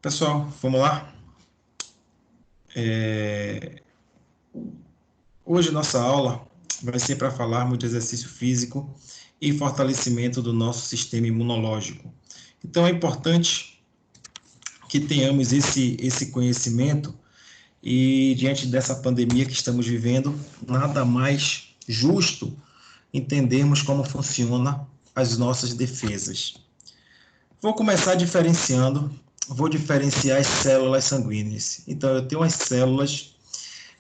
Pessoal, vamos lá? Hoje nossa aula vai ser para falarmos de exercício físico e fortalecimento do nosso sistema imunológico. Então é importante que tenhamos esse conhecimento e diante dessa pandemia que estamos vivendo, nada mais justo entendermos como funciona as nossas defesas. Vou começar vou diferenciar as células sanguíneas. Então eu tenho as células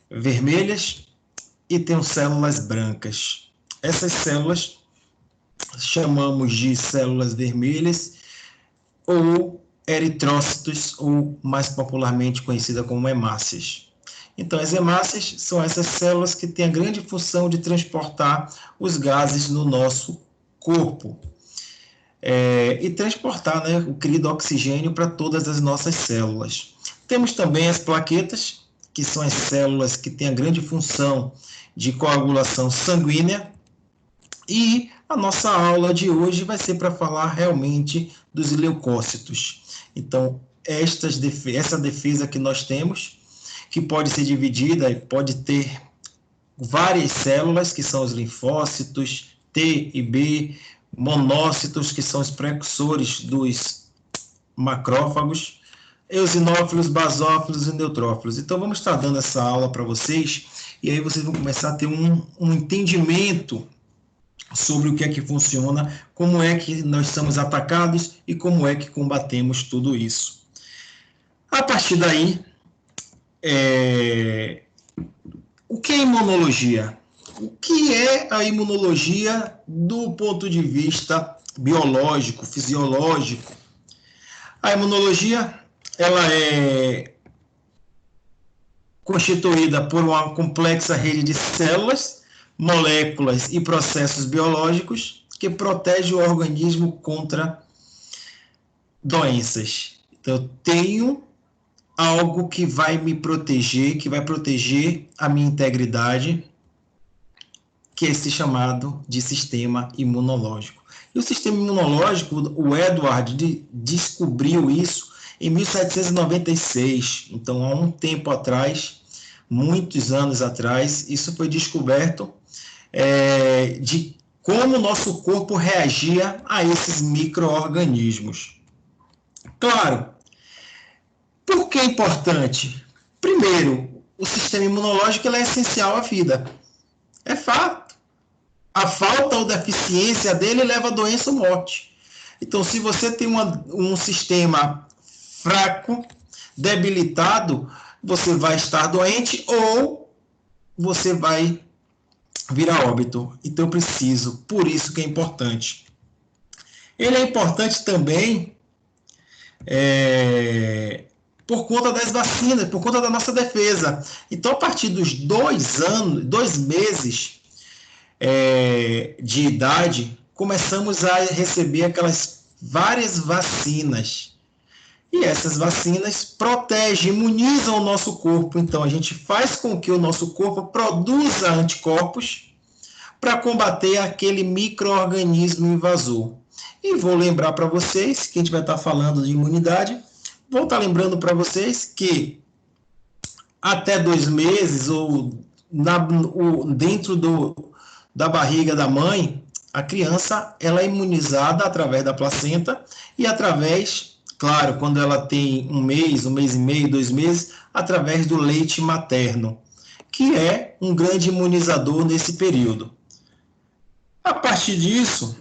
vermelhas e tenho células brancas. Essas células chamamos de células vermelhas ou eritrócitos, ou mais popularmente conhecida como hemácias. Então, as hemácias são essas células que têm a grande função de transportar os gases no nosso corpo e transportar, né, o querido oxigênio para todas as nossas células. Temos também as plaquetas, que são as células que têm a grande função de coagulação sanguínea, e a nossa aula de hoje vai ser para falar realmente dos leucócitos. Então, essa defesa que nós temos, que pode ser dividida e pode ter várias células, que são os linfócitos, T e B, monócitos, que são os precursores dos macrófagos, eosinófilos, basófilos e neutrófilos. Então, vamos estar dando essa aula para vocês, e aí vocês vão começar a ter um entendimento sobre o que é que funciona, como é que nós somos atacados e como é que combatemos tudo isso. A partir daí, o que é imunologia? O que é a imunologia do ponto de vista biológico, fisiológico? A imunologia, ela é constituída por uma complexa rede de células, moléculas e processos biológicos que protege o organismo contra doenças. Então, eu tenho algo que vai me proteger, que vai proteger a minha integridade, que é esse chamado de sistema imunológico. E o sistema imunológico, o Edward descobriu isso em 1796, então há um tempo atrás, muitos anos atrás, isso foi descoberto de como o nosso corpo reagia a esses micro-organismos. Claro, por que é importante? Primeiro, o sistema imunológico é essencial à vida. É fato. A falta ou deficiência dele leva a doença ou morte. Então, se você tem um sistema fraco, debilitado, você vai estar doente ou você vai vir a óbito. Então, eu preciso, por isso que é importante. Ele é importante também por conta das vacinas, por conta da nossa defesa. Então, a partir dos 2 meses de idade, começamos a receber aquelas várias vacinas. E essas vacinas protegem, imunizam o nosso corpo. Então, a gente faz com que o nosso corpo produza anticorpos para combater aquele micro-organismo invasor. E vou lembrar para vocês, que a gente vai estar falando de imunidade, vou estar lembrando para vocês que até 2 meses, ou dentro da barriga da mãe, a criança ela é imunizada através da placenta e através, claro, quando ela tem 1 mês, 1 mês e meio, 2 meses, através do leite materno, que é um grande imunizador nesse período. A partir disso,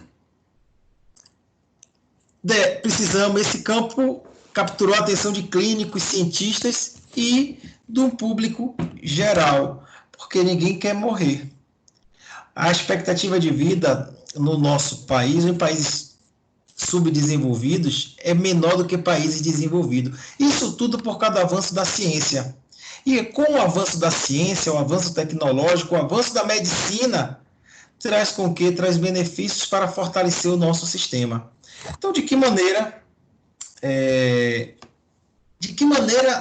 precisamos, esse campo capturou a atenção de clínicos, cientistas e do público geral, porque ninguém quer morrer. A expectativa de vida no nosso país, em países subdesenvolvidos, é menor do que países desenvolvidos. Isso tudo por causa do avanço da ciência. E com o avanço da ciência, o avanço tecnológico, o avanço da medicina, traz benefícios para fortalecer o nosso sistema. Então, de que maneira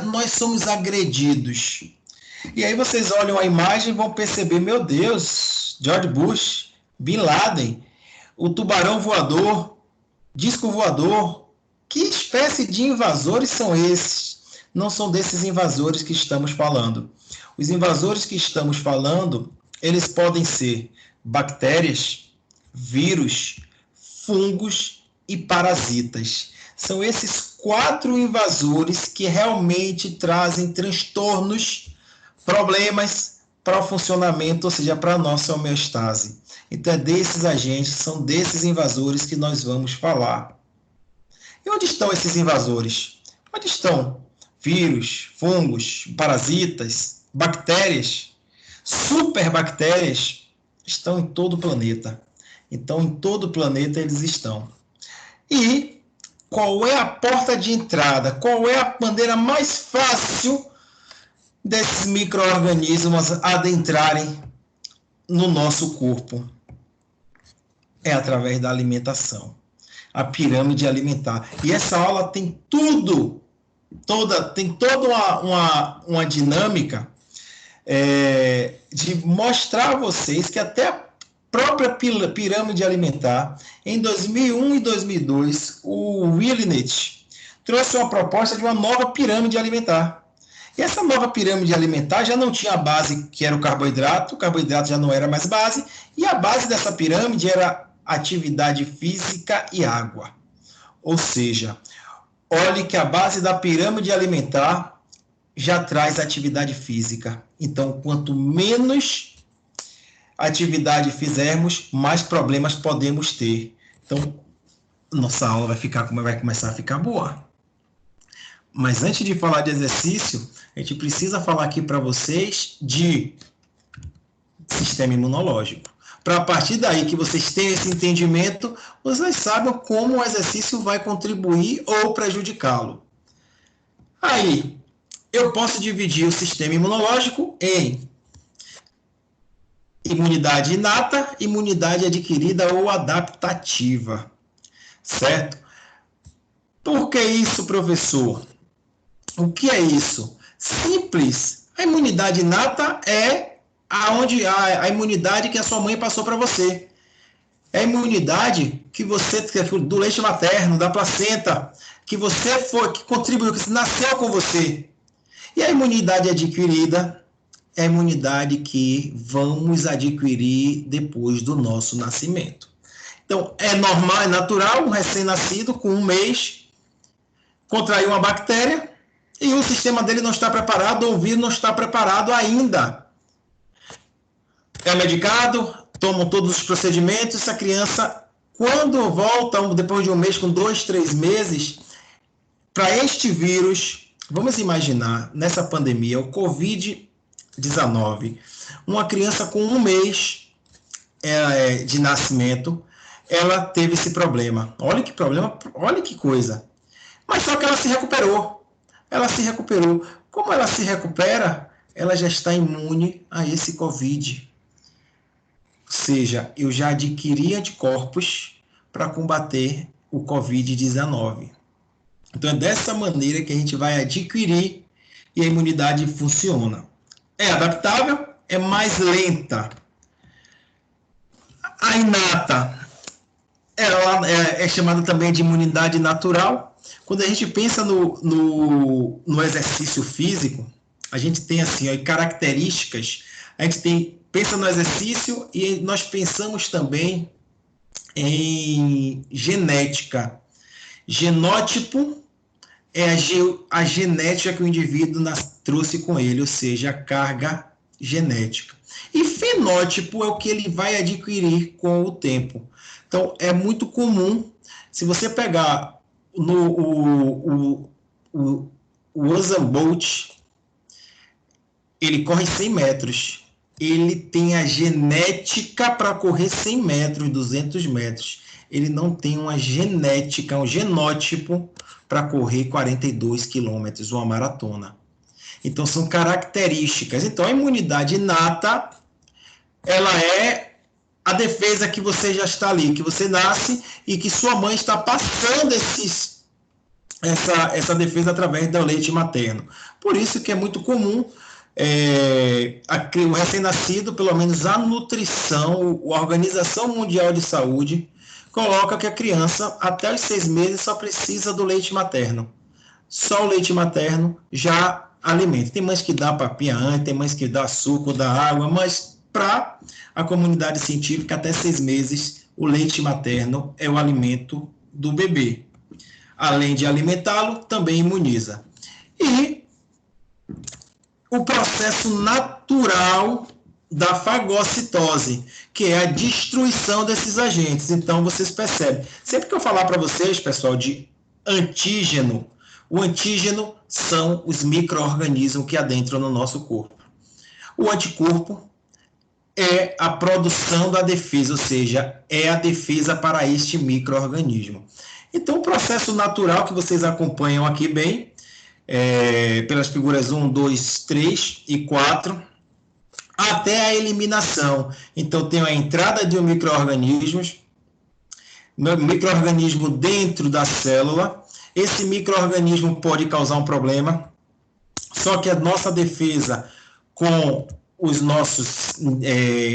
nós somos agredidos? E aí vocês olham a imagem e vão perceber, meu Deus, George Bush, Bin Laden, o tubarão voador, disco voador, Que espécie de invasores são esses? Não são desses invasores que estamos falando. Os invasores que estamos falando, eles podem ser bactérias, vírus, fungos e parasitas. São esses 4 invasores que realmente trazem transtornos, problemas para o funcionamento, ou seja, para a nossa homeostase. Então, é desses agentes, são desses invasores que nós vamos falar. E onde estão esses invasores? Onde estão vírus, fungos, parasitas, bactérias, superbactérias? Estão em todo o planeta. Então, em todo o planeta eles estão. E qual é a porta de entrada? Qual é a maneira mais fácil desses micro-organismos adentrarem no nosso corpo? É através da alimentação. A pirâmide alimentar. E essa aula tem toda uma dinâmica de mostrar a vocês que até a própria pirâmide alimentar, em 2001 e 2002, o Winnicott trouxe uma proposta de uma nova pirâmide alimentar. E essa nova pirâmide alimentar já não tinha a base, que era o carboidrato já não era mais base, e a base dessa pirâmide era atividade física e água. Ou seja, olhe que a base da pirâmide alimentar já traz atividade física. Então, quanto menos atividade fizermos, mais problemas podemos ter. Então, nossa aula vai começar a ficar boa. Mas antes de falar de exercício, a gente precisa falar aqui para vocês de sistema imunológico. Para a partir daí que vocês tenham esse entendimento, vocês sabem como o exercício vai contribuir ou prejudicá-lo. Aí, eu posso dividir o sistema imunológico em imunidade inata, imunidade adquirida ou adaptativa, certo? Por que isso, professor? O que é isso? Simples. A imunidade inata é a imunidade que a sua mãe passou para você. É a imunidade que você, do leite materno, da placenta, que contribuiu, que nasceu com você. E a imunidade adquirida é a imunidade que vamos adquirir depois do nosso nascimento. Então, é normal, é natural, um recém-nascido, com 1 mês, contrair uma bactéria, e o sistema dele não está preparado, ou o vírus não está preparado ainda. É medicado, tomam todos os procedimentos, essa criança, quando volta, depois de 1 mês, com 2, 3 meses, para este vírus, vamos imaginar, nessa pandemia, o Covid-19, uma criança com 1 mês de nascimento, ela teve esse problema. Olha que problema, olha que coisa. Mas só que ela se recuperou. Como ela se recupera, ela já está imune a esse Covid. Ou seja, eu já adquiri anticorpos para combater o Covid-19. Então, é dessa maneira que a gente vai adquirir e a imunidade funciona. É adaptável, é mais lenta. A inata, ela é chamada também de imunidade natural. Quando a gente pensa no exercício físico, a gente tem assim, características, a gente pensa no exercício e nós pensamos também em genética. Genótipo é a genética que o indivíduo trouxe com ele, ou seja, a carga genética. E fenótipo é o que ele vai adquirir com o tempo. Então, é muito comum, se você pegar o Usain Bolt, ele corre 100 metros. Ele tem a genética para correr 100 metros, 200 metros. Ele não tem uma genética, um genótipo para correr 42 quilômetros, uma maratona. Então, são características. Então, a imunidade inata, ela é a defesa que você já está ali, que você nasce e que sua mãe está passando essa defesa através do leite materno. Por isso que é muito comum o recém-nascido, pelo menos a nutrição, a Organização Mundial de Saúde, coloca que a criança, até os 6 meses, só precisa do leite materno. Só o leite materno já alimenta. Tem mães que dá papinha antes, tem mães que dá suco, dá água, mas para a comunidade científica, até 6 meses, o leite materno é o alimento do bebê. Além de alimentá-lo, também imuniza. E o processo natural da fagocitose, que é a destruição desses agentes. Então, vocês percebem. Sempre que eu falar para vocês, pessoal, de antígeno, o antígeno são os micro-organismos que adentram no nosso corpo. O anticorpo é a produção da defesa, ou seja, é a defesa para este micro-organismo. Então, o processo natural que vocês acompanham aqui bem, pelas figuras 1, 2, 3 e 4, até a eliminação. Então, tem a entrada de um micro-organismo dentro da célula. Esse micro-organismo pode causar um problema, só que a nossa defesa com os nossos,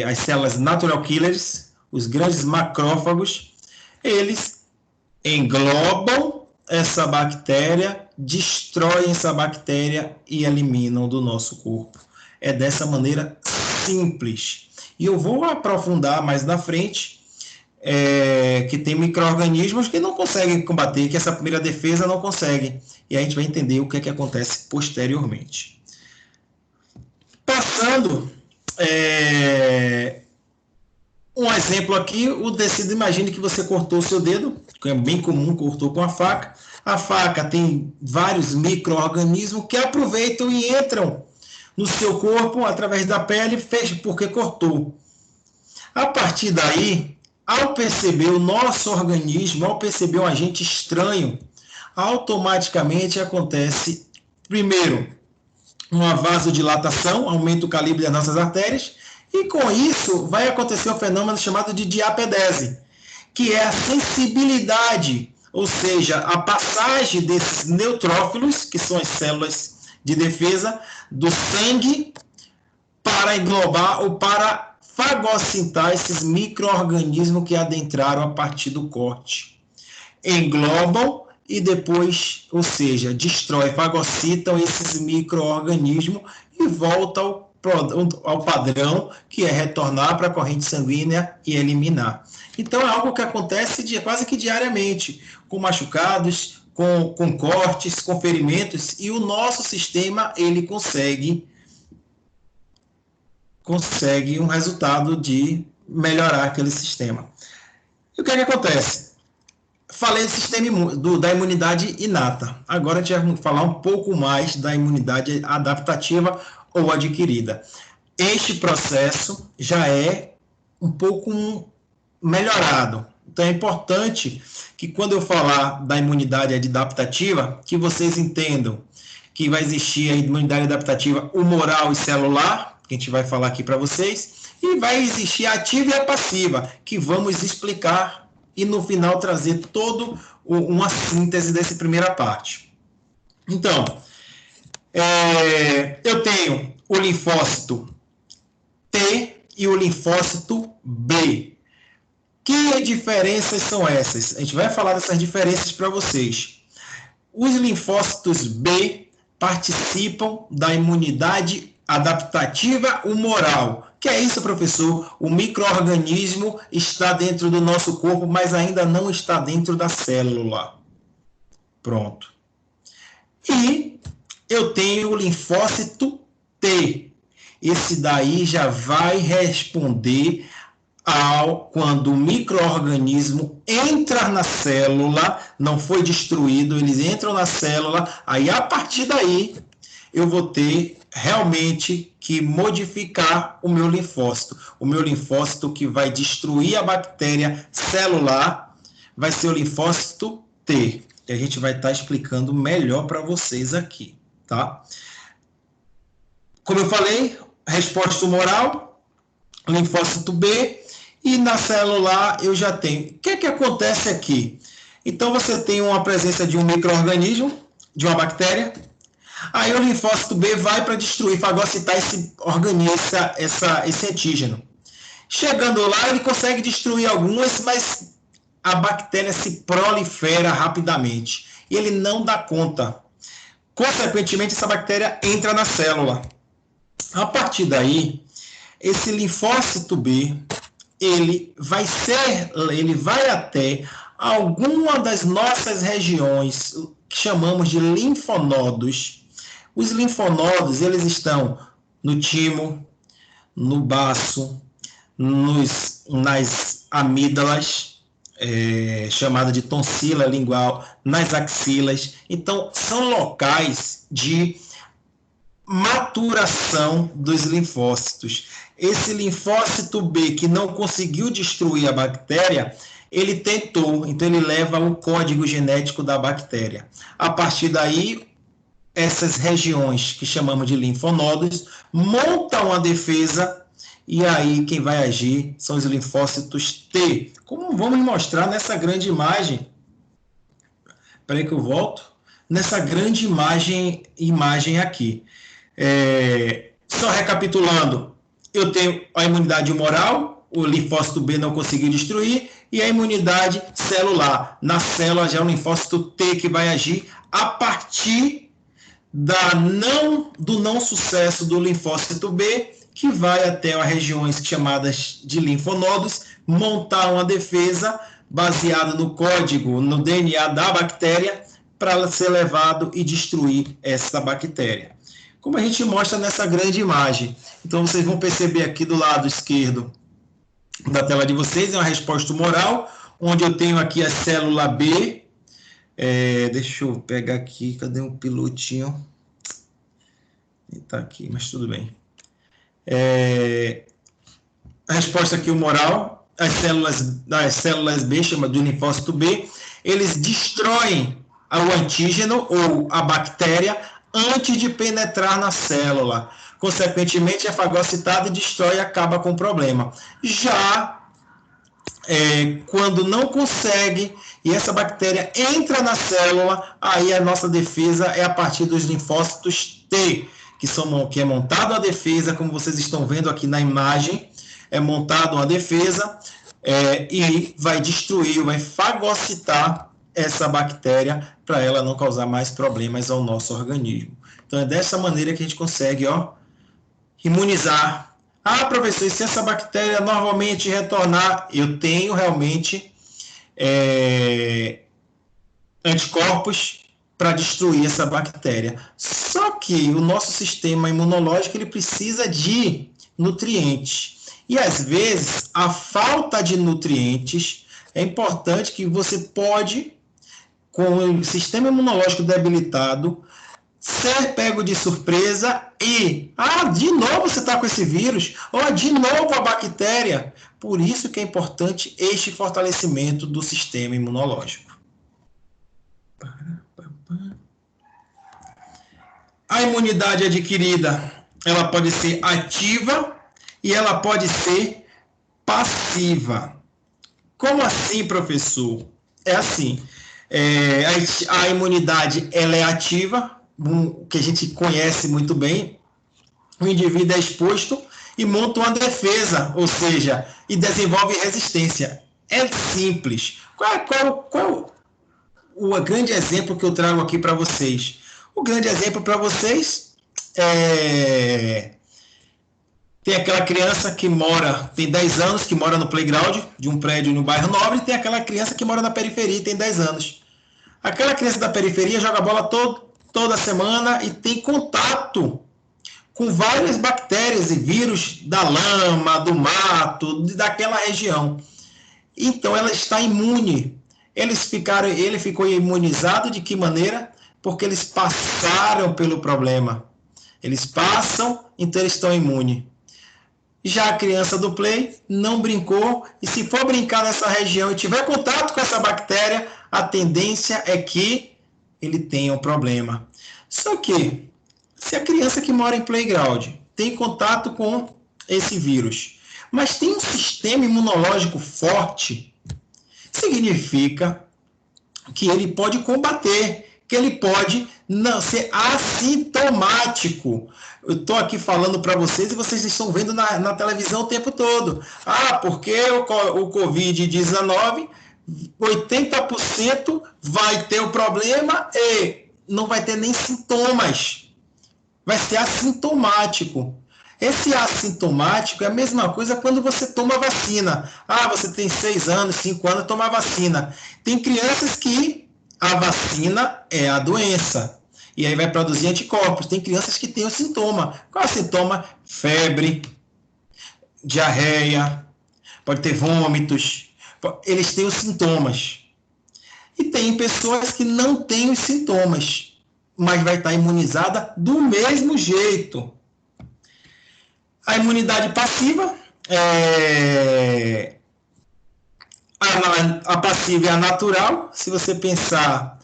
as células natural killers, os grandes macrófagos, eles englobam essa bactéria, destroem essa bactéria e eliminam do nosso corpo. É dessa maneira simples. E eu vou aprofundar mais na frente, que tem micro-organismos que não conseguem combater, que essa primeira defesa não consegue. E a gente vai entender o que é que acontece posteriormente. Passando, um exemplo aqui, o tecido, imagine que você cortou o seu dedo, que é bem comum, cortou com a faca. A faca tem vários micro-organismos que aproveitam e entram no seu corpo através da pele, porque cortou. A partir daí, ao perceber o nosso organismo, ao perceber um agente estranho, automaticamente acontece, primeiro, uma vasodilatação, aumenta o calibre das nossas artérias, e com isso vai acontecer um fenômeno chamado de diapedese, que é a sensibilidade, ou seja, a passagem desses neutrófilos, que são as células de defesa, do sangue para englobar ou para fagocitar esses micro-organismos que adentraram a partir do corte. Englobam e depois, ou seja, destrói, fagocitam esses micro-organismos e volta ao padrão, que é retornar para a corrente sanguínea e eliminar. Então, é algo que acontece quase que diariamente, com machucados, com cortes, com ferimentos, e o nosso sistema, ele consegue um resultado de melhorar aquele sistema. E o que é que acontece? Falei do sistema da imunidade inata. Agora a gente vai falar um pouco mais da imunidade adaptativa ou adquirida. Este processo já é um pouco melhorado. Então é importante que quando eu falar da imunidade adaptativa, que vocês entendam que vai existir a imunidade adaptativa humoral e celular, que a gente vai falar aqui para vocês, e vai existir a ativa e a passiva, que vamos explicar e no final trazer toda uma síntese dessa primeira parte. Então, eu tenho o linfócito T e o linfócito B. Que diferenças são essas? A gente vai falar dessas diferenças para vocês. Os linfócitos B participam da imunidade adaptativa humoral. Que é isso, professor? O micro-organismo está dentro do nosso corpo, mas ainda não está dentro da célula. Pronto. E eu tenho o linfócito T. Esse daí já vai responder quando o micro-organismo entra na célula, não foi destruído, eles entram na célula, aí a partir daí eu vou ter realmente que modificar o meu linfócito. O meu linfócito que vai destruir a bactéria celular vai ser o linfócito T. E a gente vai estar explicando melhor para vocês aqui, tá? Como eu falei, resposta humoral, linfócito B, e na celular eu já tenho. O que é que acontece aqui? Então você tem uma presença de um micro-organismo, de uma bactéria. Aí o linfócito B vai para destruir, fagocitar esse organismo, esse antígeno. Chegando lá, ele consegue destruir algumas, mas a bactéria se prolifera rapidamente. E ele não dá conta. Consequentemente, essa bactéria entra na célula. A partir daí, esse linfócito B, ele vai até alguma das nossas regiões que chamamos de linfonodos. Os linfonodos, eles estão no timo, no baço, nas amígdalas, chamada de tonsila lingual, nas axilas. Então, são locais de maturação dos linfócitos. Esse linfócito B que não conseguiu destruir a bactéria, ele tentou, então ele leva o código genético da bactéria. A partir daí, essas regiões que chamamos de linfonodos montam a defesa e aí quem vai agir são os linfócitos T. Como vamos mostrar nessa grande imagem. Espera aí que eu volto. Nessa grande imagem aqui. Só recapitulando, eu tenho a imunidade humoral, o linfócito B não conseguiu destruir, e a imunidade celular. Na célula já é o linfócito T que vai agir a partir do não sucesso do linfócito B, que vai até as regiões chamadas de linfonodos, montar uma defesa baseada no código, no DNA da bactéria, para ser levado e destruir essa bactéria. Como a gente mostra nessa grande imagem. Então, vocês vão perceber aqui do lado esquerdo da tela de vocês, é uma resposta humoral, onde eu tenho aqui a célula B. Deixa eu pegar aqui, cadê o pilotinho? Está aqui, mas tudo bem. A resposta aqui humoral, as células B, chama de linfócito B, eles destroem o antígeno ou a bactéria antes de penetrar na célula. Consequentemente, é fagocitada e destrói e acaba com o problema. Já quando não consegue e essa bactéria entra na célula, aí a nossa defesa é a partir dos linfócitos T, que é montado a defesa, como vocês estão vendo aqui na imagem, é montado uma defesa e vai destruir, vai fagocitar essa bactéria para ela não causar mais problemas ao nosso organismo. Então, é dessa maneira que a gente consegue imunizar. Ah, professor, e se essa bactéria normalmente retornar? Eu tenho realmente anticorpos para destruir essa bactéria. Só que o nosso sistema imunológico ele precisa de nutrientes. E, às vezes, a falta de nutrientes é importante que você pode, com o sistema imunológico debilitado, ser pego de surpresa e, de novo você está com esse vírus, ou de novo a bactéria. Por isso que é importante este fortalecimento do sistema imunológico. A imunidade adquirida, ela pode ser ativa e ela pode ser passiva. Como assim, professor? É assim, a imunidade ela é ativa, que a gente conhece muito bem. O indivíduo é exposto e monta uma defesa, ou seja, e desenvolve resistência. É simples. Qual o grande exemplo que eu trago aqui para vocês? O grande exemplo para vocês tem aquela criança que tem 10 anos, que mora no playground de um prédio no bairro Nobre, e tem aquela criança que mora na periferia e tem 10 anos. Aquela criança da periferia joga bola toda semana e tem contato com várias bactérias e vírus da lama, do mato, daquela região. Então, ela está imune. Ele ficou imunizado de que maneira? Porque eles passaram pelo problema. Eles passam, então eles estão imunes. Já a criança do play não brincou, e se for brincar nessa região e tiver contato com essa bactéria, a tendência é que ele tenha um problema. Só que, se a criança que mora em playground tem contato com esse vírus, mas tem um sistema imunológico forte, significa que ele pode combater, que ele pode não ser assintomático. Eu estou aqui falando para vocês e vocês estão vendo na televisão o tempo todo. Porque o Covid-19 80% vai ter o problema e não vai ter nem sintomas. Vai ser assintomático. Esse assintomático é a mesma coisa quando você toma vacina. Ah, você tem 6 anos, 5 anos, toma vacina. Tem crianças que a vacina é a doença. E aí vai produzir anticorpos. Tem crianças que têm o sintoma. Qual é o sintoma? Febre, diarreia, pode ter vômitos. Eles têm os sintomas. E tem pessoas que não têm os sintomas, mas vai estar imunizada do mesmo jeito. A imunidade passiva, a passiva é a natural. Se você pensar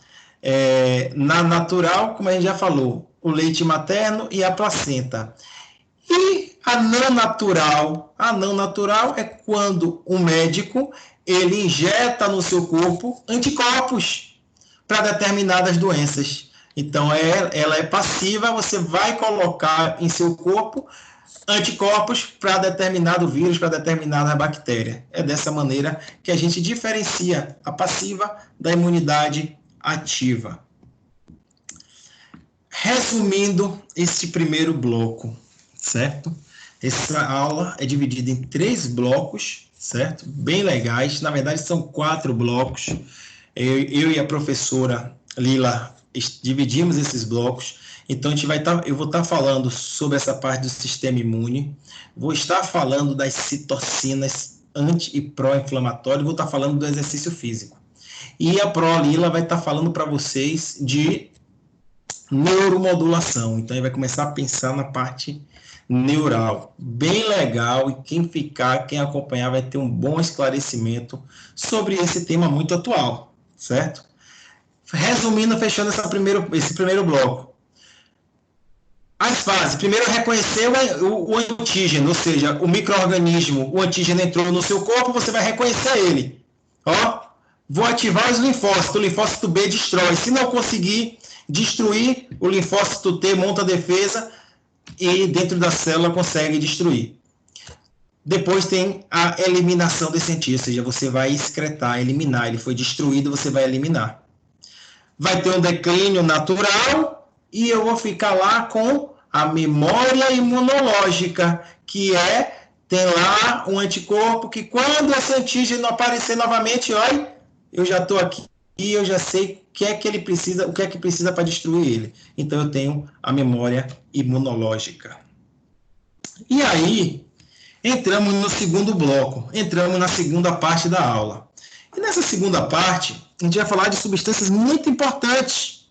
na natural, como a gente já falou, o leite materno e a placenta. E a não natural é quando o médico ele injeta no seu corpo anticorpos para determinadas doenças. Então, ela é passiva, você vai colocar em seu corpo anticorpos para determinado vírus, para determinada bactéria. É dessa maneira que a gente diferencia a passiva da imunidade ativa. Resumindo este primeiro bloco, certo? Essa aula é dividida em 3 blocos, certo? Bem legais. Na verdade, são 4 blocos. Eu e a professora Lila dividimos esses blocos. Então, eu vou estar falando sobre essa parte do sistema imune. Vou estar falando das citocinas anti- e pró-inflamatórias. Vou estar falando do exercício físico. E a Pro Lila vai estar falando para vocês de neuromodulação. Então, ele vai começar a pensar na parte neural. Bem legal, e quem acompanhar vai ter um bom esclarecimento sobre esse tema muito atual, certo? Resumindo, fechando esse primeiro bloco. As fases. Primeiro, reconhecer o antígeno, ou seja, o micro-organismo, o antígeno entrou no seu corpo, você vai reconhecer ele. Ó, vou ativar os linfócitos. O linfócito B destrói. Se não conseguir destruir, o linfócito T monta a defesa e dentro da célula consegue destruir. Depois tem a eliminação desse antígeno, ou seja, você vai excretar, eliminar. Ele foi destruído, você vai eliminar. Vai ter um declínio natural e eu vou ficar lá com a memória imunológica, que tem lá um anticorpo que quando esse antígeno aparecer novamente, olha, eu já estou aqui e eu já sei o que é que precisa para destruir ele. Então eu tenho a memória imunológica. E aí, entramos no segundo bloco, entramos na segunda parte da aula. E nessa segunda parte, a gente vai falar de substâncias muito importantes,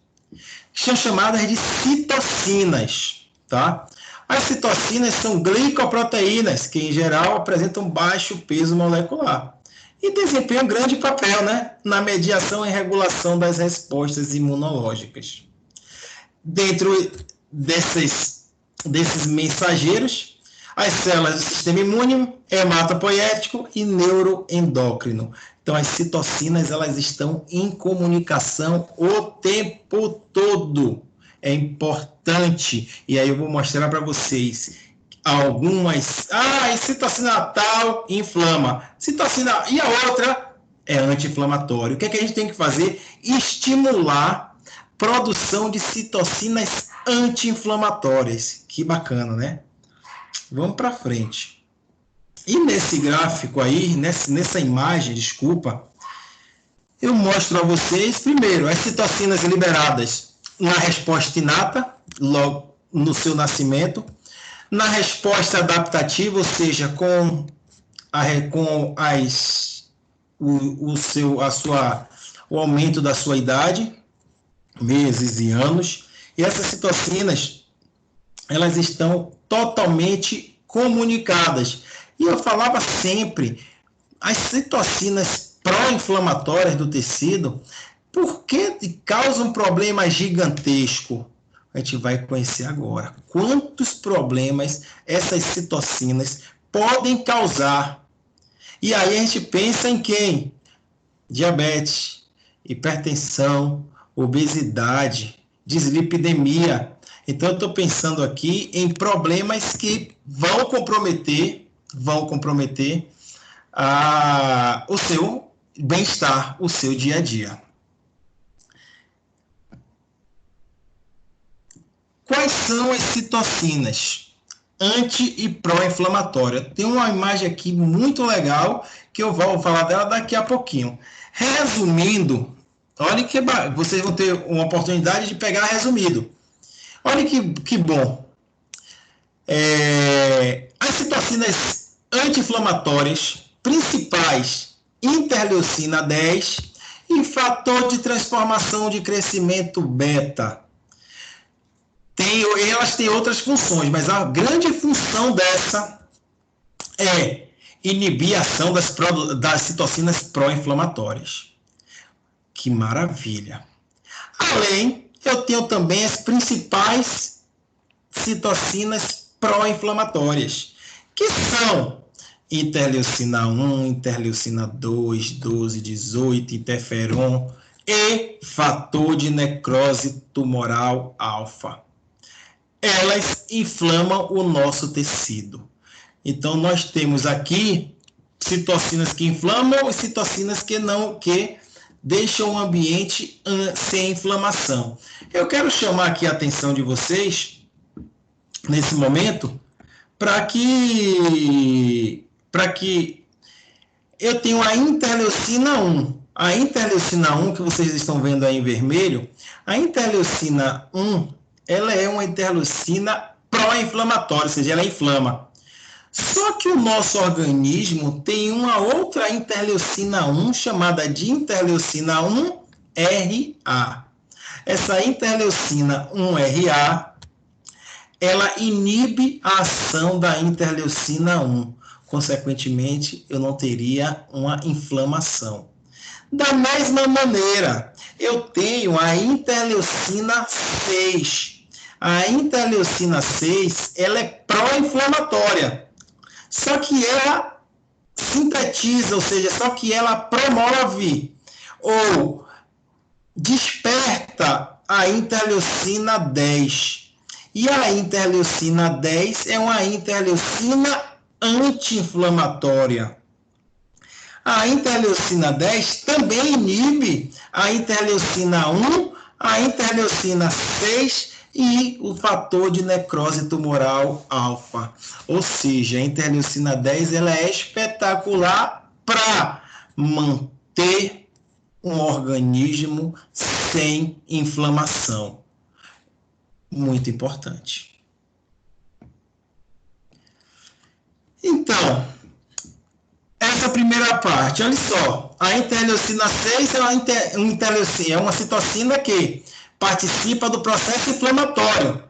que são chamadas de citocinas, tá? As citocinas são glicoproteínas, que em geral apresentam baixo peso molecular e desempenham um grande papel, né, na mediação e regulação das respostas imunológicas. Dentro desses mensageiros, as células do sistema imune, hematopoético e neuroendócrino. Então, as citocinas, elas estão em comunicação o tempo todo. É importante. E aí eu vou mostrar para vocês algumas. Ah, citocina tal inflama. Citocina. E a outra é anti-inflamatório. O que é que a gente tem que fazer? Estimular a produção de citocinas anti-inflamatórias. Que bacana, né? Vamos para frente. E nesse gráfico aí, nessa imagem, desculpa, eu mostro a vocês, primeiro, as citocinas liberadas na resposta inata, logo no seu nascimento, na resposta adaptativa, ou seja, com o aumento da sua idade, meses e anos, e essas citocinas, elas estão totalmente comunicadas. E eu falava sempre, as citocinas pró-inflamatórias do tecido, por que causam um problema gigantesco? A gente vai conhecer agora. Quantos problemas essas citocinas podem causar? E aí a gente pensa em quem? Diabetes, hipertensão, obesidade, dislipidemia. Então, eu estou pensando aqui em problemas que vão comprometer o seu bem-estar o seu dia a dia. Quais são as citocinas anti- e pró-inflamatórias? Tem uma imagem aqui muito legal que eu vou falar dela daqui a pouquinho. Resumindo, olha que vocês vão ter uma oportunidade de pegar resumido. Olha que bom. As citocinas anti-inflamatórias principais, interleucina 10 e fator de transformação de crescimento beta. Elas têm outras funções, mas a grande função dessa é inibir a ação das citocinas pró-inflamatórias. Que maravilha! Além, eu tenho também as principais citocinas pró-inflamatórias, que são interleucina 1, interleucina 2, 12, 18, interferon e fator de necrose tumoral alfa. Elas inflamam o nosso tecido. Então, nós temos aqui citocinas que inflamam e citocinas que não, que deixam o ambiente sem inflamação. Eu quero chamar aqui a atenção de vocês, nesse momento, para que eu tenho a interleucina 1. A interleucina 1, que vocês estão vendo aí em vermelho, a interleucina 1, ela é uma interleucina pró-inflamatória, ou seja, ela inflama. Só que o nosso organismo tem uma outra interleucina 1 chamada de interleucina 1-RA. Essa interleucina 1-RA, ela inibe a ação da interleucina 1. Consequentemente, eu não teria uma inflamação. Da mesma maneira, eu tenho a interleucina 6. A interleucina 6, ela é pró-inflamatória. Só que ela sintetiza, ou seja, só que ela promove ou desperta a interleucina 10. E a interleucina 10 é uma interleucina anti-inflamatória. A interleucina 10 também inibe a interleucina 1, a interleucina 6 e o fator de necrose tumoral alfa. Ou seja, a interleucina 10 ela é espetacular para manter um organismo sem inflamação. Muito importante. Então, essa primeira parte, olha só, a interleucina 6 é uma citocina que participa do processo inflamatório,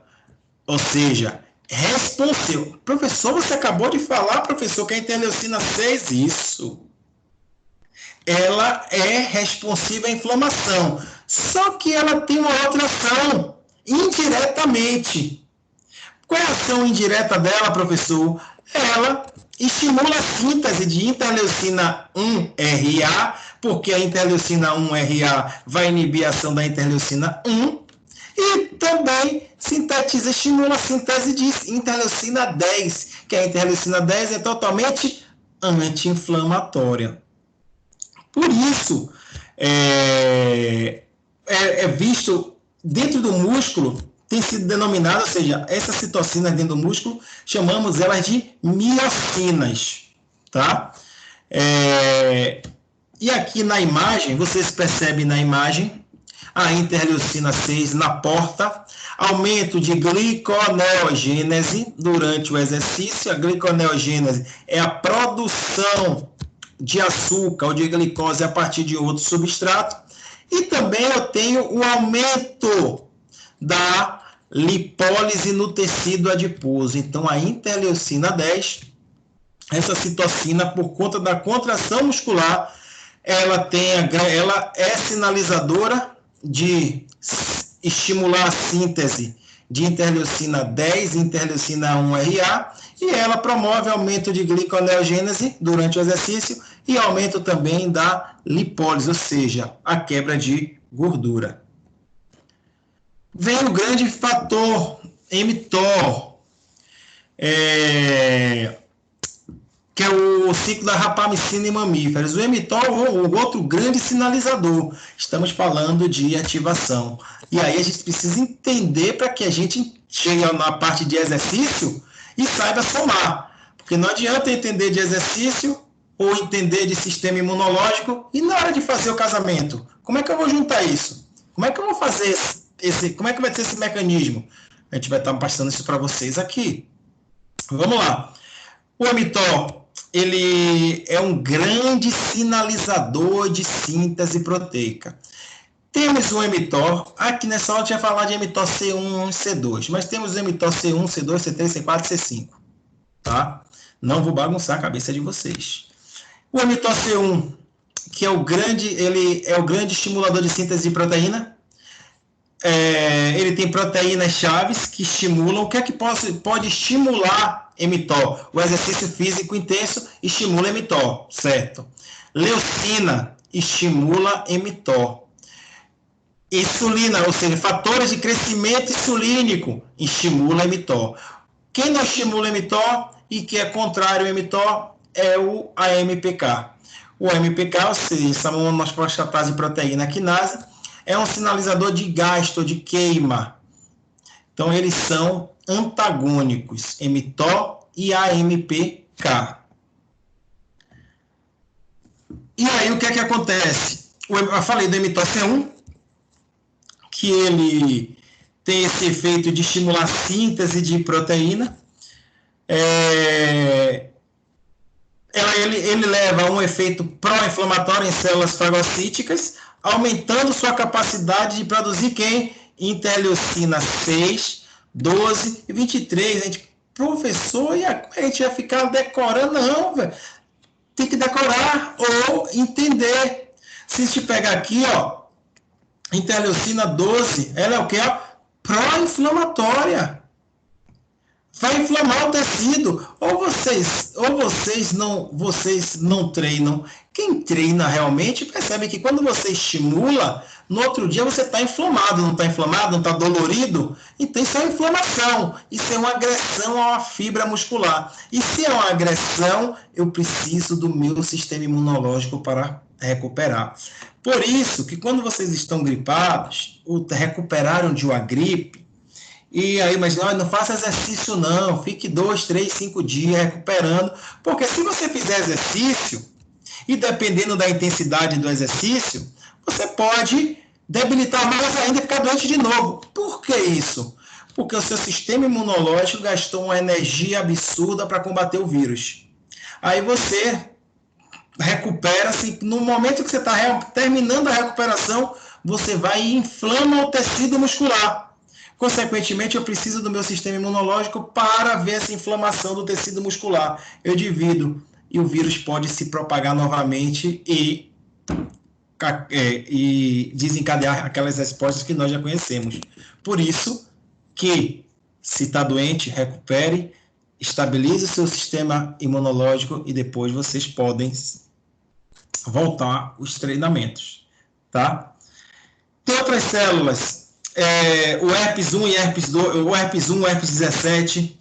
ou seja, responsivo. Professor, você acabou de falar, professor, que a interleucina 6, isso. Ela é responsiva à inflamação, só que ela tem uma outra ação, indiretamente. Qual é a ação indireta dela, professor? Ela estimula a síntese de interleucina 1-RA, porque a interleucina 1-RA vai inibir a ação da interleucina 1, e também estimula a síntese de interleucina 10, que a interleucina 10 é totalmente anti-inflamatória. Por isso, é visto dentro do músculo, tem sido denominada, ou seja, essas citocinas dentro do músculo, chamamos elas de miocinas, tá? E aqui na imagem, vocês percebem na imagem, a interleucina 6 na porta, aumento de gliconeogênese durante o exercício. A gliconeogênese é a produção de açúcar ou de glicose a partir de outro substrato. E também eu tenho o aumento da lipólise no tecido adiposo. Então, a interleucina 10, essa citocina, por conta da contração muscular, ela é sinalizadora de estimular a síntese de interleucina 10 e interleucina 1-RA, e ela promove aumento de gliconeogênese durante o exercício e aumento também da lipólise, ou seja, a quebra de gordura. Vem o grande fator mTOR. que é o ciclo da rapamicina em mamíferos. O mTOR é o outro grande sinalizador. Estamos falando de ativação. E aí a gente precisa entender para que a gente chegue na parte de exercício e saiba somar. Porque não adianta entender de exercício ou entender de sistema imunológico e na hora de fazer o casamento. Como é que eu vou juntar isso? Como é que eu vou fazer como é que vai ser esse mecanismo? A gente vai estar passando isso para vocês aqui. Vamos lá. O mTOR, ele é um grande sinalizador de síntese proteica. Temos o mTOR, aqui nessa aula a gente vai falar de mTOR C1 e C2, mas temos o mTOR C1, C2, C3, C4 e C5, tá? Não vou bagunçar a cabeça de vocês. O mTOR C1, que é o grande, ele é o grande estimulador de síntese de proteína. Ele tem proteínas chaves que estimulam. O que é que pode estimular mTOR? O exercício físico intenso estimula mTOR, certo? Leucina estimula mTOR. Insulina, ou seja, fatores de crescimento insulínico estimula mTOR. Quem não estimula mTOR e que é contrário ao mTOR é o AMPK. O AMPK, ou seja, essa monosfosfatase proteína quinase, é um sinalizador de gasto, de queima. Então, eles são antagônicos, mTOR e AMPK. E aí, o que é que acontece? Eu falei do mTOR C1, que ele tem esse efeito de estimular a síntese de proteína. Ele leva a um efeito pró-inflamatório em células fagocíticas, aumentando sua capacidade de produzir quem? Interleucina 6, 12 e 23. A gente, professor, e a gente vai ficar decorando? Não, velho. Tem que decorar ou entender. Se a gente pegar aqui, ó, interleucina 12, ela é o que? Pró-inflamatória. Vai inflamar o tecido. Ou vocês não treinam. Quem treina realmente percebe que quando você estimula, no outro dia você está inflamado. Não está inflamado, não está dolorido? Então isso é uma inflamação. Isso é uma agressão a uma fibra muscular. E se é uma agressão, eu preciso do meu sistema imunológico para recuperar. Por isso que quando vocês estão gripados, ou recuperaram de uma gripe, e aí, mas não faça exercício não, fique 2, 3, 5 dias recuperando, porque se você fizer exercício, e dependendo da intensidade do exercício, você pode debilitar mais ainda e ficar doente de novo. Por que isso? Porque o seu sistema imunológico gastou uma energia absurda para combater o vírus. Aí você recupera-se, no momento que você está terminando a recuperação, você vai e inflama o tecido muscular. Consequentemente, eu preciso do meu sistema imunológico para ver essa inflamação do tecido muscular. Eu divido e o vírus pode se propagar novamente e desencadear aquelas respostas que nós já conhecemos. Por isso que, se está doente, recupere, estabilize o seu sistema imunológico e depois vocês podem voltar os treinamentos, tá? Tem outras células, o herpes 1 e herpes 2, o herpes 1, o herpes 17,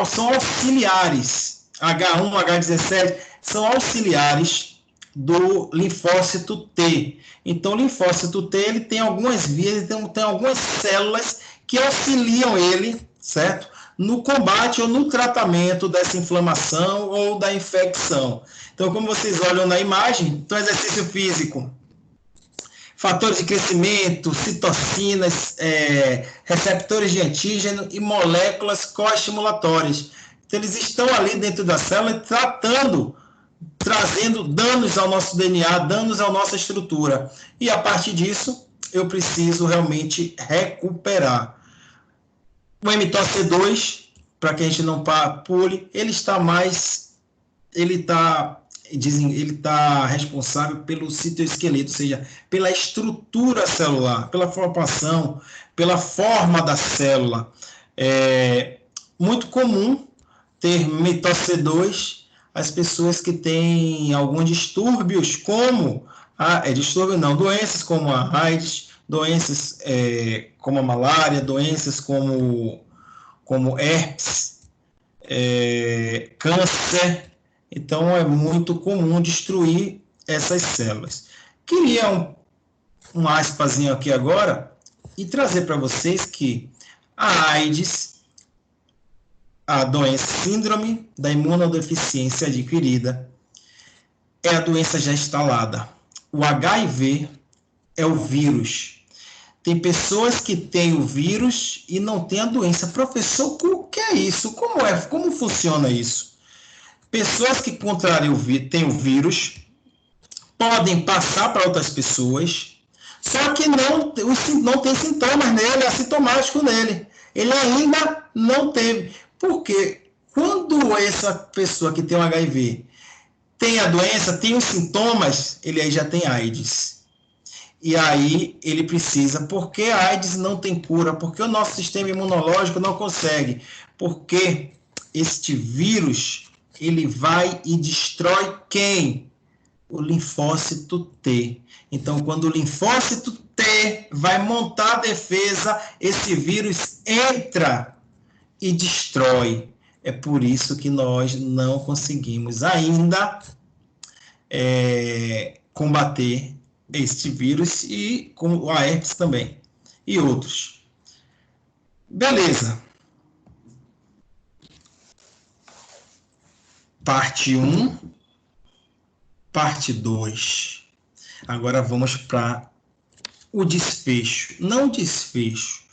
são auxiliares, H1, H17, são auxiliares do linfócito T. Então, o linfócito T ele tem algumas vias, tem algumas células que auxiliam ele, certo? No combate ou no tratamento dessa inflamação ou da infecção. Então, como vocês olham na imagem, então, exercício físico, fatores de crescimento, citocinas, receptores de antígeno e moléculas coestimulatórias. Então, eles estão ali dentro da célula trazendo danos ao nosso DNA, danos à nossa estrutura. E a partir disso, eu preciso realmente recuperar. O mTOR C2, para que a gente não pule, ele está responsável pelo citoesqueleto, ou seja, pela estrutura celular, pela formação, pela forma da célula. É muito comum ter mTOR C2 as pessoas que têm alguns distúrbios, doenças como a AIDS, doenças como a malária, doenças como herpes, câncer. Então, é muito comum destruir essas células. Queria um aspazinho aqui agora e trazer para vocês que a AIDS, a doença síndrome da imunodeficiência adquirida, é a doença já instalada. O HIV é o vírus. Tem pessoas que têm o vírus e não têm a doença. Professor, o que é isso? Como é? Como funciona isso? Pessoas que têm o vírus podem passar para outras pessoas, só que não tem sintomas nele, é assintomático nele. Ele ainda não teve. Porque quando essa pessoa que tem o HIV tem a doença, tem os sintomas, ele aí já tem AIDS. E aí ele precisa, porque a AIDS não tem cura, porque o nosso sistema imunológico não consegue, porque este vírus, ele vai e destrói quem? O linfócito T. Então, quando o linfócito T vai montar a defesa, esse vírus entra e destrói. É por isso que nós não conseguimos ainda combater este vírus e com a herpes também, e outros. Beleza. Parte 1, parte 2. Agora vamos para o desfecho. Não o desfecho.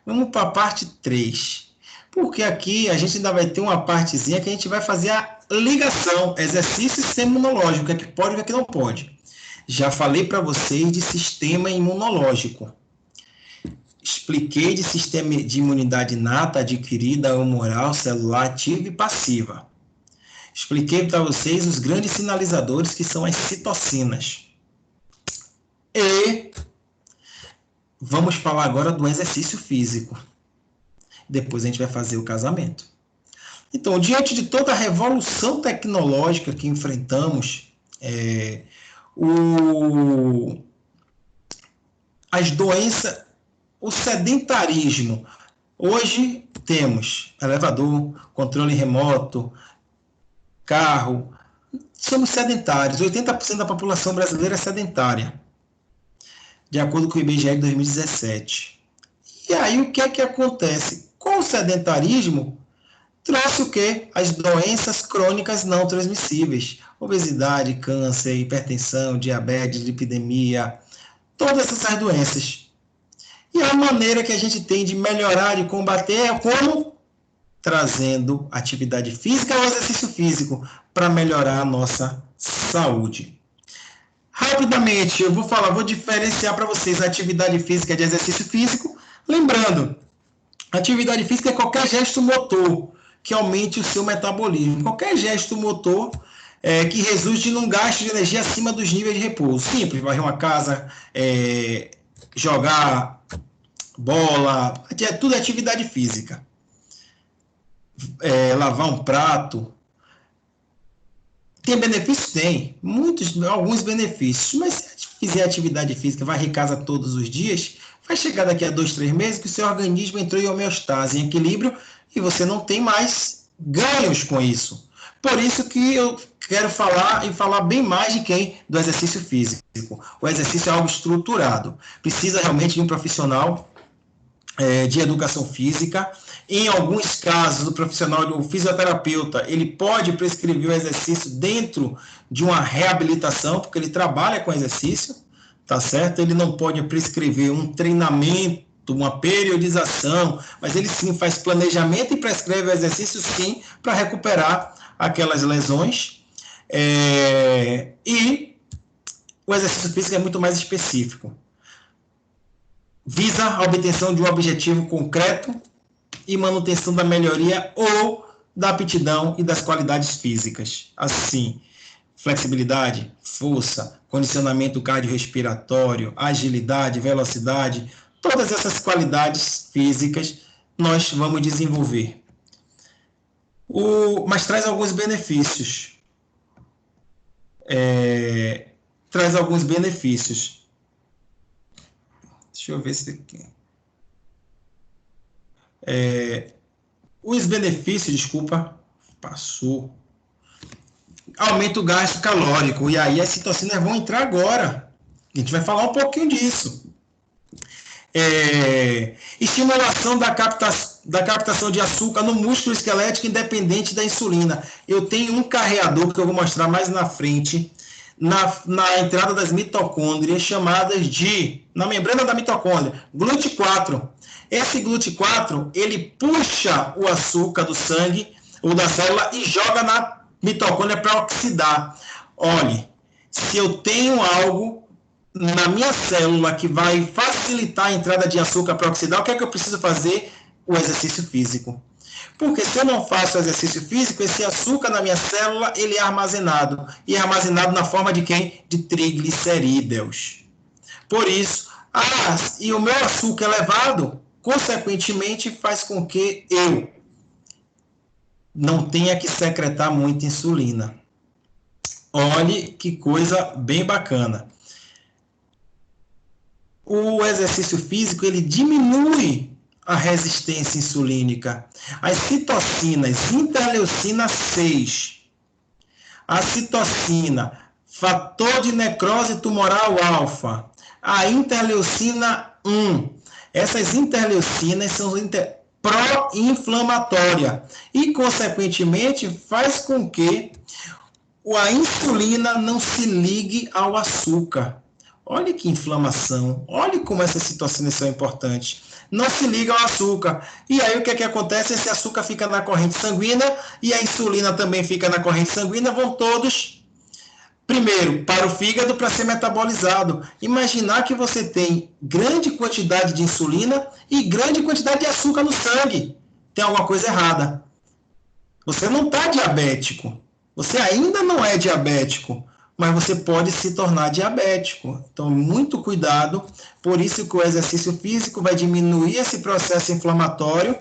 Vamos para a parte 3. Porque aqui a gente ainda vai ter uma partezinha que a gente vai fazer a ligação, exercício e sistema imunológico, o que é que pode e o que é que não pode. Já falei para vocês de sistema imunológico. Expliquei de sistema de imunidade inata, adquirida, humoral, celular, ativa e passiva. Expliquei para vocês os grandes sinalizadores que são as citocinas. E vamos falar agora do exercício físico. Depois a gente vai fazer o casamento. Então, diante de toda a revolução tecnológica que enfrentamos, as doenças, o sedentarismo. Hoje temos elevador, controle remoto, carro. Somos sedentários. 80% da população brasileira é sedentária, de acordo com o IBGE de 2017. E aí o que é que acontece? Com o sedentarismo, trouxe o quê? As doenças crônicas não transmissíveis. Obesidade, câncer, hipertensão, diabetes, lipidemia, todas essas doenças. E a maneira que a gente tem de melhorar e combater é como? Trazendo atividade física ou exercício físico para melhorar a nossa saúde. Rapidamente, eu vou diferenciar para vocês a atividade física de exercício físico. Lembrando, atividade física é qualquer gesto motor que aumente o seu metabolismo. Qualquer gesto motor que resulte num gasto de energia acima dos níveis de repouso. Simples, varrer uma casa, jogar bola, tudo é atividade física. Lavar um prato. Tem benefícios? Tem. Alguns benefícios. Mas se fizer atividade física, varrer casa todos os dias, vai chegar daqui a 2, 3 meses que o seu organismo entrou em homeostase, em equilíbrio, e você não tem mais ganhos com isso. Por isso que eu quero falar e falar bem mais de quem? Do exercício físico. O exercício é algo estruturado. Precisa realmente de um profissional de educação física. Em alguns casos, o profissional, o fisioterapeuta, ele pode prescrever o exercício dentro de uma reabilitação, porque ele trabalha com exercício, tá certo? Ele não pode prescrever um treinamento, uma periodização, mas ele sim faz planejamento e prescreve o exercício sim para recuperar aquelas lesões. E o exercício físico é muito mais específico. Visa a obtenção de um objetivo concreto e manutenção da melhoria ou da aptidão e das qualidades físicas. Assim, flexibilidade, força, condicionamento cardiorrespiratório, agilidade, velocidade, todas essas qualidades físicas nós vamos desenvolver. Mas traz alguns benefícios. Traz alguns benefícios. Deixa eu ver se aqui. Os benefícios, desculpa, Passou. Aumenta o gasto calórico. E aí as citocinas vão entrar agora. A gente vai falar um pouquinho disso. Estimulação da captação de açúcar no músculo esquelético independente da insulina. Eu tenho um carreador que eu vou mostrar mais na frente, na entrada das mitocôndrias, chamadas de, na membrana da mitocôndria, GLUT4. Esse GLUT4, ele puxa o açúcar do sangue ou da célula e joga na mitocôndria para oxidar. Olhe, se eu tenho algo na minha célula que vai facilitar a entrada de açúcar para oxidar, o que é que eu preciso fazer? O exercício físico. Porque se eu não faço exercício físico, esse açúcar na minha célula, ele é armazenado. E é armazenado na forma de quem? De triglicerídeos. Por isso, e o meu açúcar elevado, consequentemente, faz com que eu não tenha que secretar muita insulina. Olhe que coisa bem bacana. O exercício físico, ele diminui a resistência insulínica. As citocinas, interleucina 6, a citocina, fator de necrose tumoral alfa, a interleucina 1. Essas interleucinas são pró-inflamatórias e, consequentemente, faz com que a insulina não se ligue ao açúcar. Olha que inflamação, olha como essas citocinas são importantes. Não se liga ao açúcar. E aí o que é que acontece? Esse açúcar fica na corrente sanguínea e a insulina também fica na corrente sanguínea, vão todos, primeiro, para o fígado para ser metabolizado. Imaginar que você tem grande quantidade de insulina e grande quantidade de açúcar no sangue. Tem alguma coisa errada. Você não está diabético. Você ainda não é diabético, mas você pode se tornar diabético. Então, muito cuidado. Por isso que o exercício físico vai diminuir esse processo inflamatório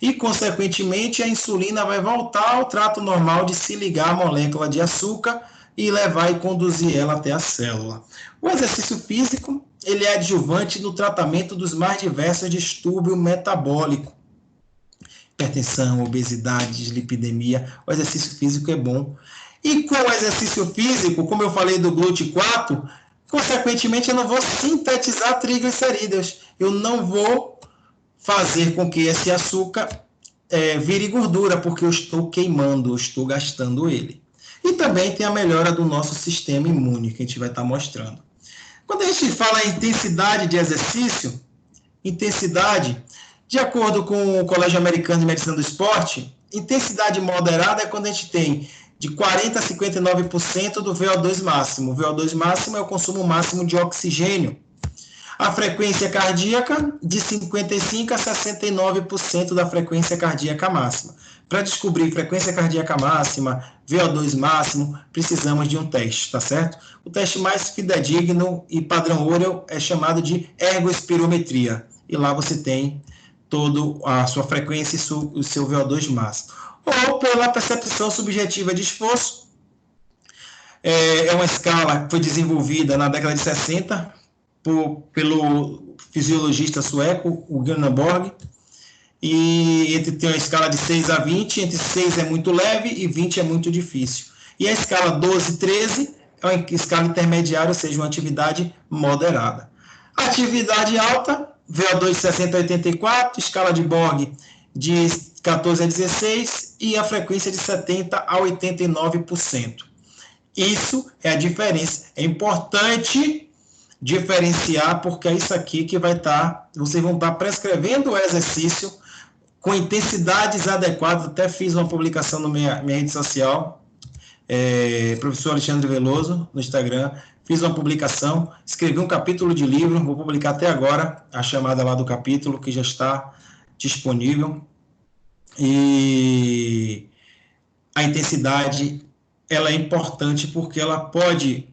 e, consequentemente, a insulina vai voltar ao trato normal de se ligar à molécula de açúcar e levar e conduzir ela até a célula. O exercício físico, ele é adjuvante no tratamento dos mais diversos distúrbios metabólicos. Hipertensão, obesidade, dislipidemia. O exercício físico é bom. E com o exercício físico, como eu falei do GLUT4, consequentemente eu não vou sintetizar triglicerídeos. Eu não vou fazer com que esse açúcar vire gordura, porque eu estou queimando, eu estou gastando ele. E também tem a melhora do nosso sistema imune, que a gente vai estar mostrando. Quando a gente fala em intensidade de exercício, de acordo com o Colégio Americano de Medicina do Esporte, intensidade moderada é quando a gente tem de 40% a 59% do VO2 máximo. O VO2 máximo é o consumo máximo de oxigênio. A frequência cardíaca, de 55% a 69% da frequência cardíaca máxima. Para descobrir frequência cardíaca máxima, VO2 máximo, precisamos de um teste, tá certo? O teste mais fidedigno e padrão ouro é chamado de ergospirometria. E lá você tem toda a sua frequência e o seu VO2 máximo. Ou pela percepção subjetiva de esforço. É uma escala que foi desenvolvida na década de 60 pelo fisiologista sueco, o Gunnar Borg, e tem uma escala de 6 a 20, entre 6 é muito leve e 20 é muito difícil. E a escala 12-13 é uma escala intermediária, ou seja, uma atividade moderada. Atividade alta, VO2 60 a 84, escala de Borg de 14 a 16 e a frequência de 70 a 89%. Isso é a diferença. É importante diferenciar, porque é isso aqui que vai estar, vocês vão estar prescrevendo o exercício com intensidades adequadas. Até fiz uma publicação na minha rede social, professor Alexandre Veloso, no Instagram, fiz uma publicação, escrevi um capítulo de livro, vou publicar até agora a chamada lá do capítulo, que já está disponível. E a intensidade, ela é importante porque ela pode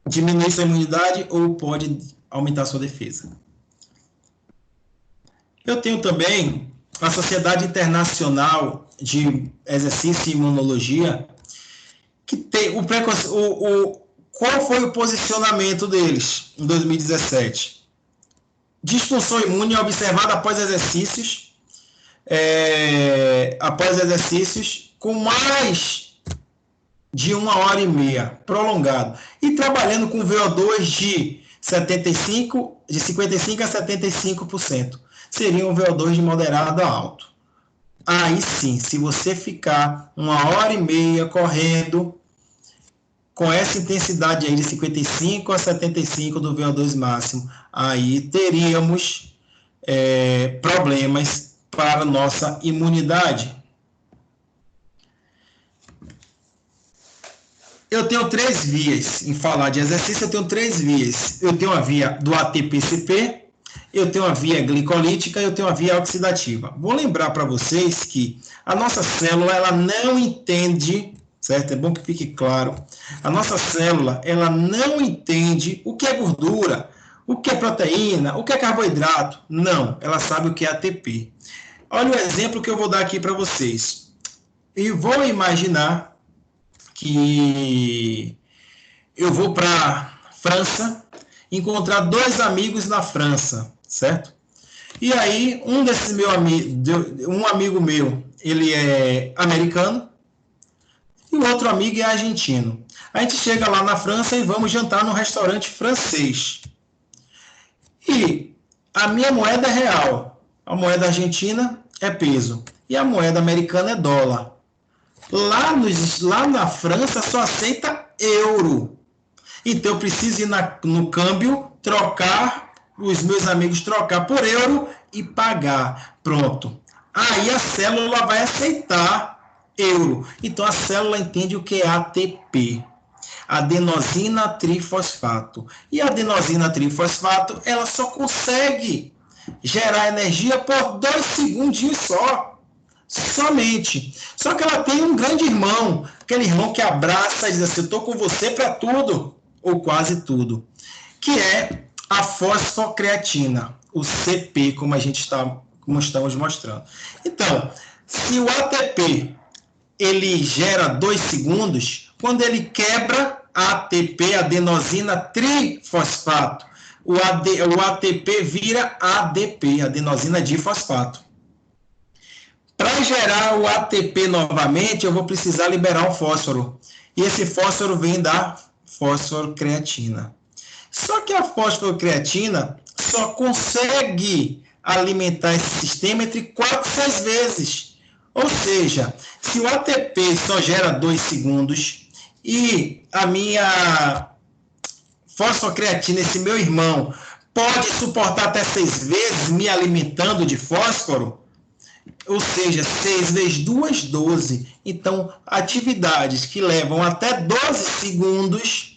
diminuir sua imunidade ou pode aumentar sua defesa. Eu tenho também a Sociedade Internacional de Exercício e Imunologia, que tem qual foi o posicionamento deles em 2017? Disfunção imune observada após exercícios após exercícios com mais de 1h30, prolongado, e trabalhando com VO2 de 55 a 75%. Seria um VO2 de moderado a alto. Aí sim, se você ficar 1h30 correndo com essa intensidade aí de 55 a 75 do VO2 máximo, aí teríamos problemas para nossa imunidade. Eu tenho 3 vias em falar de exercício, eu tenho 3 vias. Eu tenho a via do ATP-CP, eu tenho a via glicolítica e eu tenho a via oxidativa. Vou lembrar para vocês que a nossa célula, ela não entende, certo? É bom que fique claro. A nossa célula, ela não entende o que é gordura, o que é proteína, o que é carboidrato. Não, ela sabe o que é ATP. Olha o exemplo que eu vou dar aqui para vocês. E vou imaginar que eu vou para França, encontrar 2 amigos na França, certo? E aí, um amigo meu, ele é americano, e o outro amigo é argentino. A gente chega lá na França e vamos jantar num restaurante francês. E a minha moeda é real, a moeda argentina é peso, e a moeda americana é dólar. Lá na França só aceita euro. Então eu preciso ir no câmbio, trocar, os meus amigos trocar por euro e pagar. Pronto. Aí a célula vai aceitar euro. Então a célula entende o que é ATP. Adenosina trifosfato. E a adenosina trifosfato, ela só consegue gerar energia por 2 segundinhos só. Somente. Só que ela tem um grande irmão, aquele irmão que abraça e diz assim, eu estou com você para tudo, ou quase tudo, que é a fosfocreatina, o CP, como estamos mostrando. Então, se o ATP ele gera 2 segundos, quando ele quebra a ATP, adenosina trifosfato, o ATP vira ADP, adenosina difosfato. Para gerar o ATP novamente, eu vou precisar liberar um fósforo. E esse fósforo vem da fosfocreatina. Só que a fosfocreatina só consegue alimentar esse sistema entre 4 e 6 vezes. Ou seja, se o ATP só gera 2 segundos e a minha fosfocreatina, esse meu irmão, pode suportar até 6 vezes me alimentando de fósforo, ou seja, 6 vezes 2, 12. Então, atividades que levam até 12 segundos,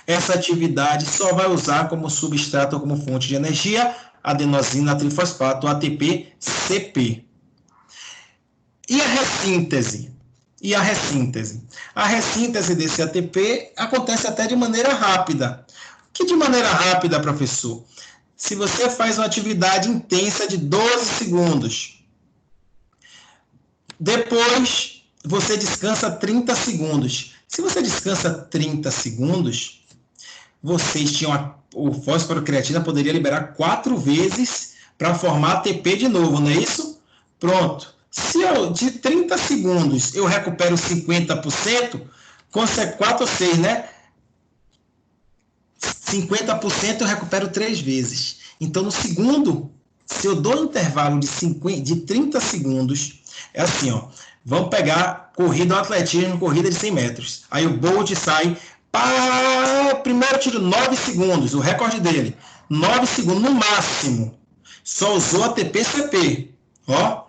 essa atividade só vai usar como substrato ou como fonte de energia adenosina trifosfato, ATP-CP. E a ressíntese? A ressíntese desse ATP acontece até de maneira rápida. Que de maneira rápida, professor? Se você faz uma atividade intensa de 12 segundos, depois, você descansa 30 segundos. Se você descansa 30 segundos, o fosfocreatina poderia liberar 4 vezes para formar ATP de novo, não é isso? Pronto. Se de 30 segundos eu recupero 50%, 4 ou 6, né? 50% eu recupero 3 vezes. Então, no segundo, se eu dou um intervalo de 30 segundos, é assim, ó, vamos pegar corrida ou atletismo, corrida de 100 metros. Aí o Bolt sai, primeiro tiro 9 segundos, o recorde dele. 9 segundos no máximo. Só usou ATP-CP. Ó,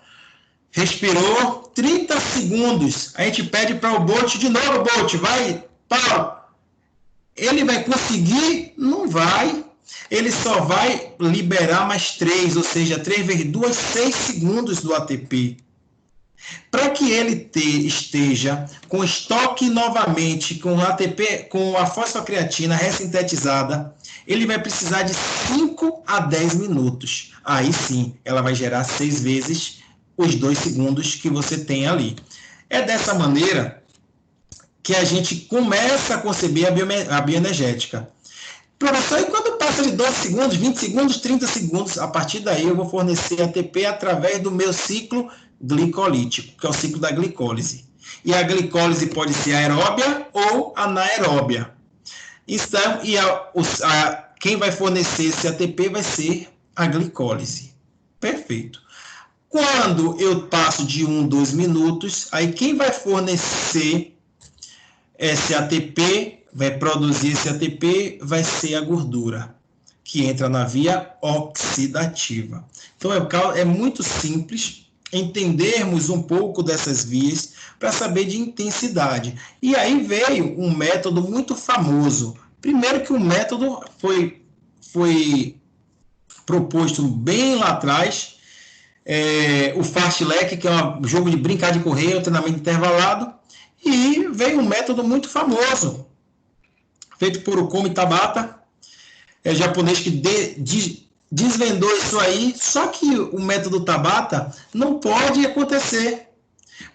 respirou 30 segundos. A gente pede para o Bolt de novo, Bolt, vai, pau. Ele vai conseguir? Não vai. Ele só vai liberar mais 3, ou seja, 3 vezes 2, 6 segundos do ATP. Para que ele esteja com estoque novamente com ATP, com a fosfocreatina ressintetizada, ele vai precisar de 5 a 10 minutos. Aí sim, ela vai gerar 6 vezes os 2 segundos que você tem ali. É dessa maneira que a gente começa a conceber a bioenergética. Professor, e quando passa de 12 segundos, 20 segundos, 30 segundos, a partir daí eu vou fornecer ATP através do meu ciclo glicolítico, que é o ciclo da glicólise. E a glicólise pode ser aeróbia ou anaeróbia. Então, quem vai fornecer esse ATP vai ser a glicólise. Perfeito. Quando eu passo de 1, 2 minutos, aí quem vai fornecer esse ATP, vai produzir esse ATP, vai ser a gordura, que entra na via oxidativa. Então, é muito simples entendermos um pouco dessas vias para saber de intensidade. E aí veio um método muito famoso. Primeiro que o método foi proposto bem lá atrás, o Fast-Lec, que é um jogo de brincar de correr, um treinamento intervalado, e veio um método muito famoso, feito por Okumi Tabata, japonês que desvendou isso aí, só que o método Tabata não pode acontecer,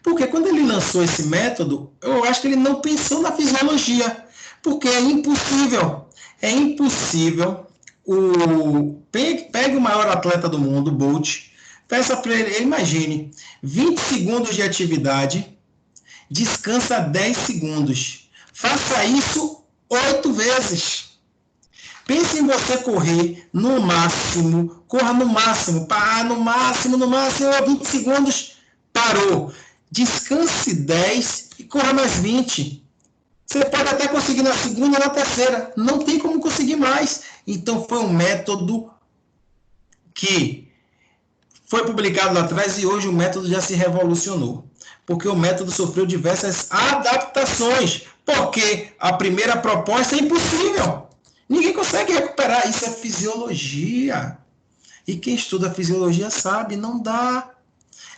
porque quando ele lançou esse método, eu acho que ele não pensou na fisiologia, porque é impossível pegue o maior atleta do mundo, Bolt, peça para ele, imagine, 20 segundos de atividade, descansa 10 segundos. Faça isso 8 vezes. Pense em você correr no máximo, corra no máximo, no máximo, 20 segundos, parou. Descanse 10 e corra mais 20. Você pode até conseguir na segunda e na terceira. Não tem como conseguir mais. Então, foi um método que foi publicado lá atrás e hoje o método já se revolucionou. Porque o método sofreu diversas adaptações. Porque a primeira proposta é impossível. Ninguém consegue recuperar. Isso é fisiologia. E quem estuda fisiologia sabe, não dá.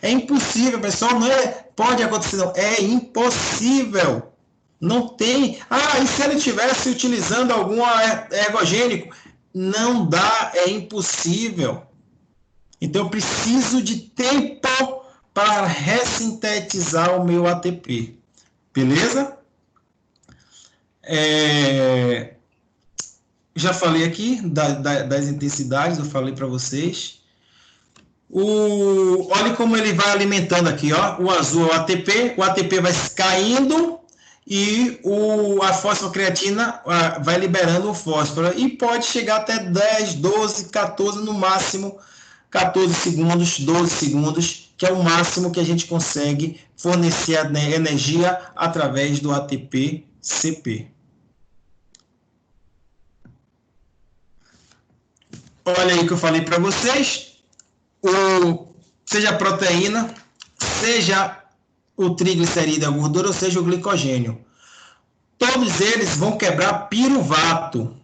É impossível, pessoal. Não pode acontecer, não. É impossível. Não tem. E se ele estivesse utilizando algum ergogênico? Não dá, é impossível. Então, eu preciso de tempo para ressintetizar o meu ATP. Beleza? Já falei aqui das intensidades, eu falei para vocês. Olha como ele vai alimentando aqui, ó. O azul é o ATP vai caindo e a fosfocreatina vai liberando o fósforo. E pode chegar até 10, 12, 14, no máximo 14 segundos, 12 segundos, que é o máximo que a gente consegue fornecer energia através do ATP-CP. Olha aí que eu falei para vocês. Seja a proteína, seja o triglicerídeo, a gordura, ou seja o glicogênio. Todos eles vão quebrar piruvato.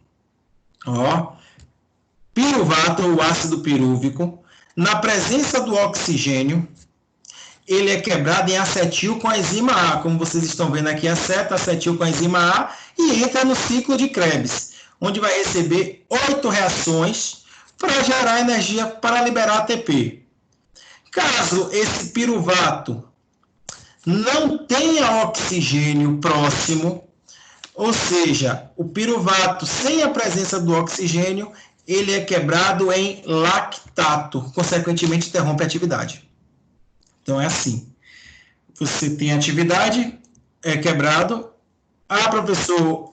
Piruvato, o ácido pirúvico, na presença do oxigênio, ele é quebrado em acetil com a enzima A, como vocês estão vendo aqui, acetil com a enzima A, e entra no ciclo de Krebs, onde vai receber 8 reações para gerar energia para liberar ATP. Caso esse piruvato não tenha oxigênio próximo, ou seja, o piruvato sem a presença do oxigênio, ele é quebrado em lactato, consequentemente interrompe a atividade. Então é assim, você tem atividade, é quebrado. Professor,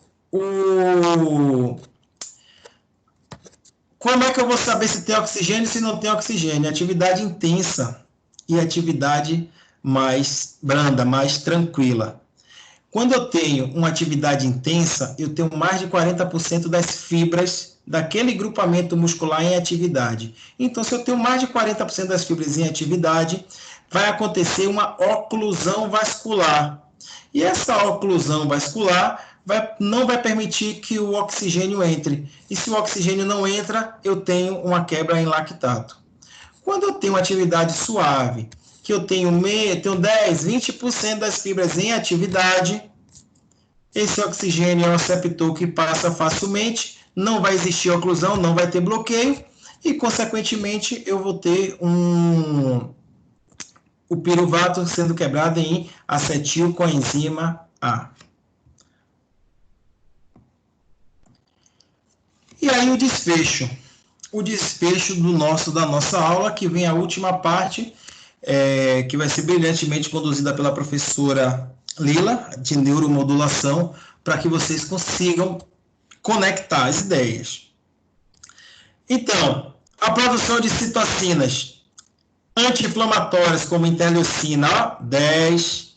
como é que eu vou saber se tem oxigênio e se não tem oxigênio? Atividade intensa e atividade mais branda, mais tranquila. Quando eu tenho uma atividade intensa, eu tenho mais de 40% das fibras daquele grupamento muscular em atividade. Então, se eu tenho mais de 40% das fibras em atividade, vai acontecer uma oclusão vascular. E essa oclusão vascular não vai permitir que o oxigênio entre. E se o oxigênio não entra, eu tenho uma quebra em lactato. Quando eu tenho uma atividade suave, que eu tenho 10, 20% das fibras em atividade, esse oxigênio é um receptor que passa facilmente, não vai existir oclusão, não vai ter bloqueio, e, consequentemente, eu vou ter o piruvato sendo quebrado em acetil coenzima A. E aí o desfecho. O desfecho da nossa aula, que vem a última parte, que vai ser brilhantemente conduzida pela professora Lila, de neuromodulação, para que vocês consigam conectar as ideias. Então, a produção de citocinas anti-inflamatórias, como interleucina 10,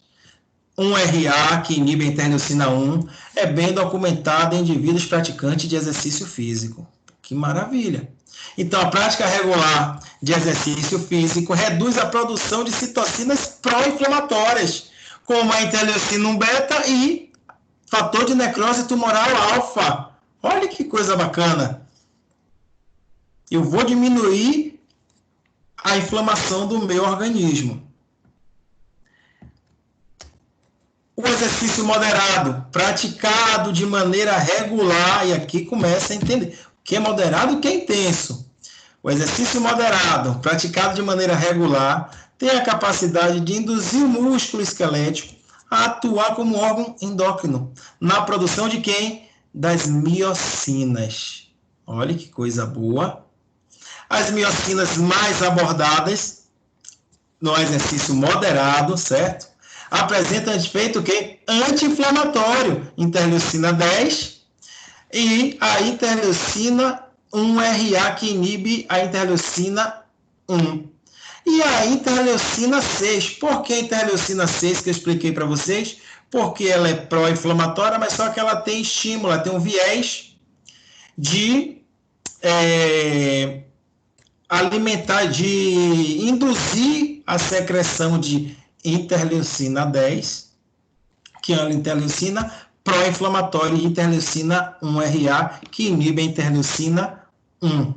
1RA, que inibe a interleucina 1, é bem documentada em indivíduos praticantes de exercício físico. Que maravilha! Então, a prática regular de exercício físico reduz a produção de citocinas pró-inflamatórias, como a interleucina 1 beta e fator de necrose tumoral alfa. Olha que coisa bacana! Eu vou diminuir a inflamação do meu organismo. O exercício moderado, praticado de maneira regular, e aqui começa a entender o que é moderado e o que é intenso. O exercício moderado, praticado de maneira regular, tem a capacidade de induzir o músculo esquelético a atuar como órgão endócrino, na produção de quem? Das miocinas. Olha que coisa boa. As miocinas mais abordadas no exercício moderado, certo? Apresentam efeito o quê? Anti-inflamatório, interleucina 10 e a interleucina 1RA, que inibe a interleucina 1. E a interleucina 6. Por que a interleucina 6 que eu expliquei para vocês? Porque ela é pró-inflamatória, mas só que ela tem estímulo, ela tem um viés de alimentar, de induzir a secreção de interleucina 10, que é a interleucina pró-inflamatória, e interleucina 1RA, que inibe a interleucina 1.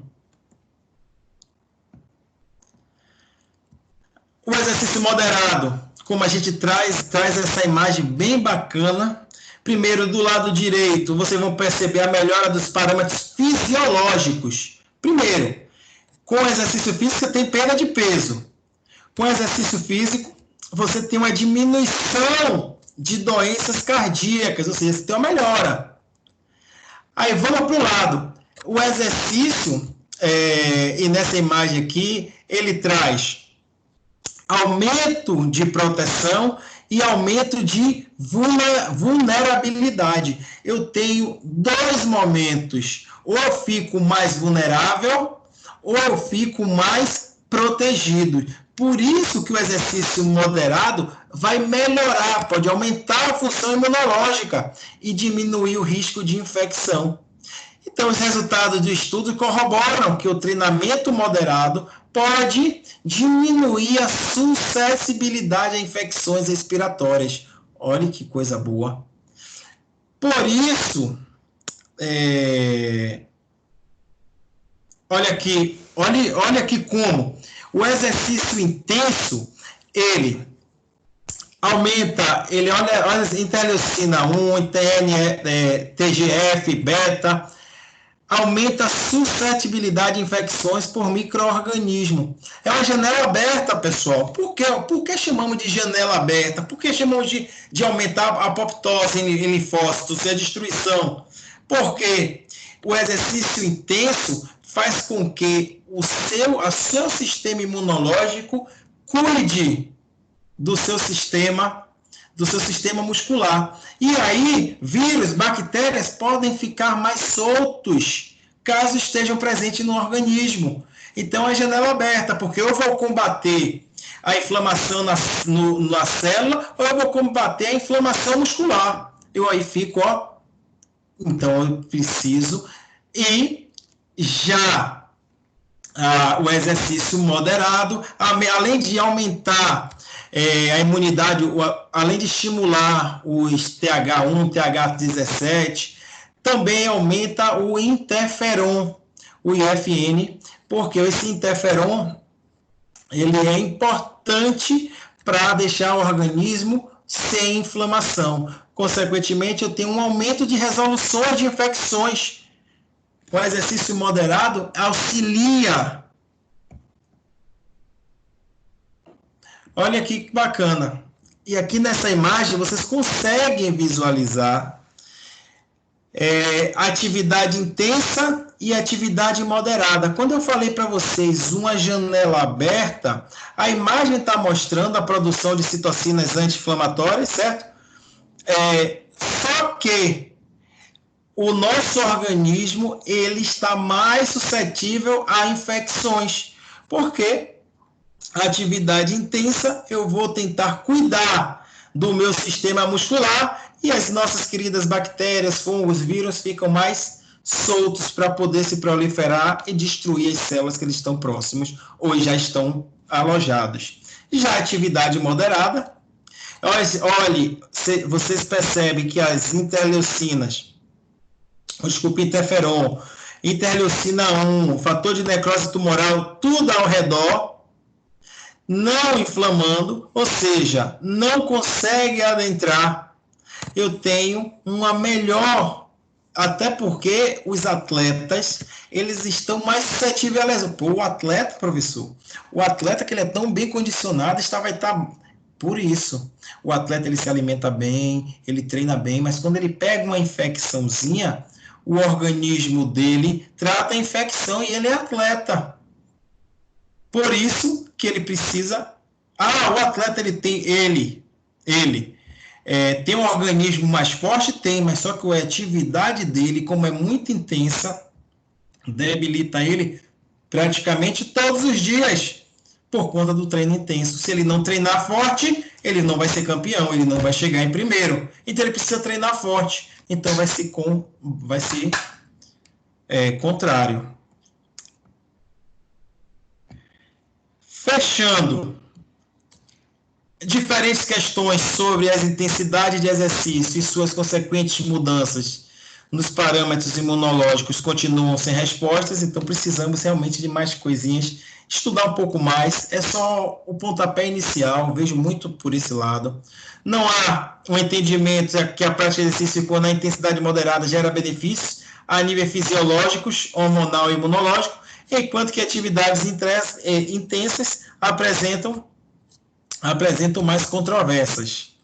O exercício moderado, como a gente traz essa imagem bem bacana. Primeiro, do lado direito, vocês vão perceber a melhora dos parâmetros fisiológicos. Primeiro, com exercício físico, você tem perda de peso. Com exercício físico, você tem uma diminuição de doenças cardíacas, ou seja, você tem uma melhora. Aí vamos para o lado. O exercício, e nessa imagem aqui, ele traz aumento de proteção e aumento de vulnerabilidade. Eu tenho dois momentos. Ou eu fico mais vulnerável, ou eu fico mais protegido. Por isso que o exercício moderado vai melhorar, pode aumentar a função imunológica e diminuir o risco de infecção. Então, os resultados do estudo corroboram que o treinamento moderado pode diminuir a suscetibilidade a infecções respiratórias. Olha que coisa boa. Por isso, olha aqui como o exercício intenso, ele aumenta, olha interleucina 1, TGF, beta, aumenta a suscetibilidade a infecções por micro-organismo. É uma janela aberta, pessoal. Por que chamamos de janela aberta? Por que chamamos de aumentar a apoptose em linfócitos e a destruição? Porque o exercício intenso faz com que o seu sistema imunológico cuide do seu sistema muscular. E aí, vírus, bactérias podem ficar mais soltos caso estejam presentes no organismo. Então, é janela aberta, porque eu vou combater a inflamação na célula, ou eu vou combater a inflamação muscular. Eu aí fico, então eu preciso, e já o exercício moderado, além de aumentar a imunidade, além de estimular os TH1, TH17, também aumenta o interferon, o IFN, porque esse interferon ele é importante para deixar o organismo sem inflamação. Consequentemente, eu tenho um aumento de resoluções de infecções. O exercício moderado auxilia. Olha aqui que bacana. E aqui nessa imagem vocês conseguem visualizar a atividade intensa e atividade moderada. Quando eu falei para vocês uma janela aberta, a imagem está mostrando a produção de citocinas anti-inflamatórias, certo? Só que o nosso organismo ele está mais suscetível a infecções. Por quê? Atividade intensa, eu vou tentar cuidar do meu sistema muscular e as nossas queridas bactérias, fungos, vírus ficam mais soltos para poder se proliferar e destruir as células que eles estão próximos ou já estão alojados. Já a atividade moderada, olhe, vocês percebem que as interleucinas, interferon, interleucina 1, fator de necrose tumoral, tudo ao redor, não inflamando, ou seja, não consegue adentrar, eu tenho uma melhor, até porque os atletas, eles estão mais suscetíveis a lesão. Pô, o atleta, professor, o atleta que ele é tão bem condicionado, vai estar por isso. O atleta, ele se alimenta bem, ele treina bem, mas quando ele pega uma infecçãozinha, o organismo dele trata a infecção e ele é atleta. Por isso que ele precisa... o atleta, ele tem um organismo mais forte? Tem, mas só que a atividade dele, como é muito intensa, debilita ele praticamente todos os dias, por conta do treino intenso. Se ele não treinar forte, ele não vai ser campeão, ele não vai chegar em primeiro. Então, ele precisa treinar forte. Então, vai ser contrário. Fechando, diferentes questões sobre as intensidades de exercício e suas consequentes mudanças nos parâmetros imunológicos continuam sem respostas, então precisamos realmente de mais coisinhas, estudar um pouco mais, é só o pontapé inicial, vejo muito por esse lado. Não há um entendimento que a prática de exercício na intensidade moderada gera benefícios a níveis fisiológicos, hormonal e imunológico, enquanto que atividades intensas apresentam mais controvérsias.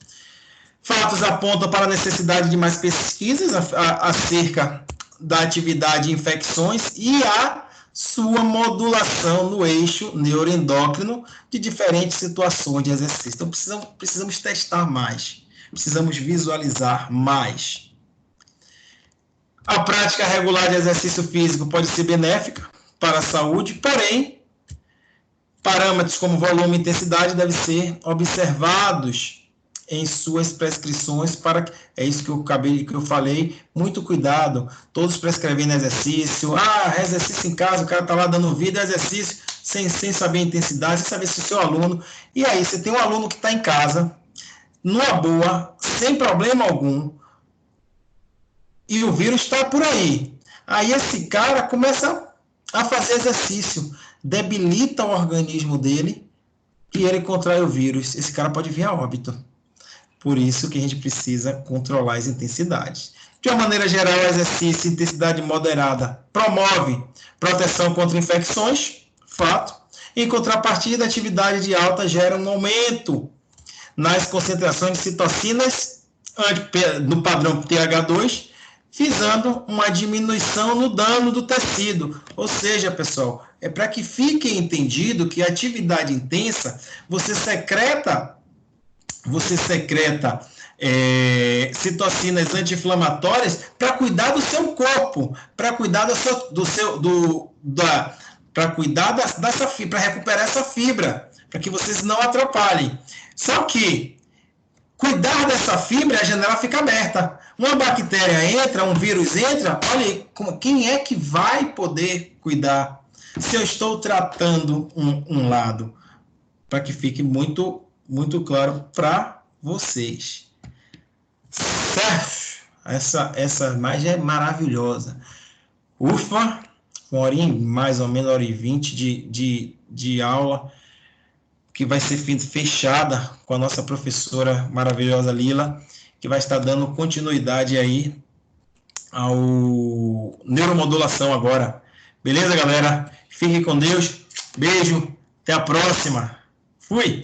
Fatos apontam para a necessidade de mais pesquisas acerca da atividade de infecções e a sua modulação no eixo neuroendócrino de diferentes situações de exercício. Então, precisamos testar mais, precisamos visualizar mais. A prática regular de exercício físico pode ser benéfica para a saúde, porém, parâmetros como volume e intensidade devem ser observados em suas prescrições é isso que eu falei, muito cuidado, todos prescrevendo exercício, exercício em casa, o cara está lá dando vida, exercício, sem saber a intensidade, sem saber se o seu aluno, e aí você tem um aluno que está em casa, numa boa, sem problema algum, e o vírus está por aí, esse cara começa a fazer exercício, debilita o organismo dele, e ele contrai o vírus, esse cara pode vir a óbito. Por isso que a gente precisa controlar as intensidades. De uma maneira geral, o exercício de intensidade moderada promove proteção contra infecções, fato. Em contrapartida, a atividade de alta gera um aumento nas concentrações de citocinas no padrão TH2, visando uma diminuição no dano do tecido. Ou seja, pessoal, é para que fique entendido que a atividade intensa, você secreta citocinas anti-inflamatórias para cuidar do seu corpo, para cuidar para recuperar essa fibra, para que vocês não atrapalhem. Só que cuidar dessa fibra, a janela fica aberta. Uma bactéria entra, um vírus entra, olha aí, quem é que vai poder cuidar se eu estou tratando um lado? Para que fique muito claro para vocês. Certo? Essa imagem é maravilhosa. Ufa, uma horinha, mais ou menos, 1h20 de aula, que vai ser fechada com a nossa professora maravilhosa Lila, que vai estar dando continuidade aí ao neuromodulação agora. Beleza, galera? Fiquem com Deus. Beijo. Até a próxima. Fui!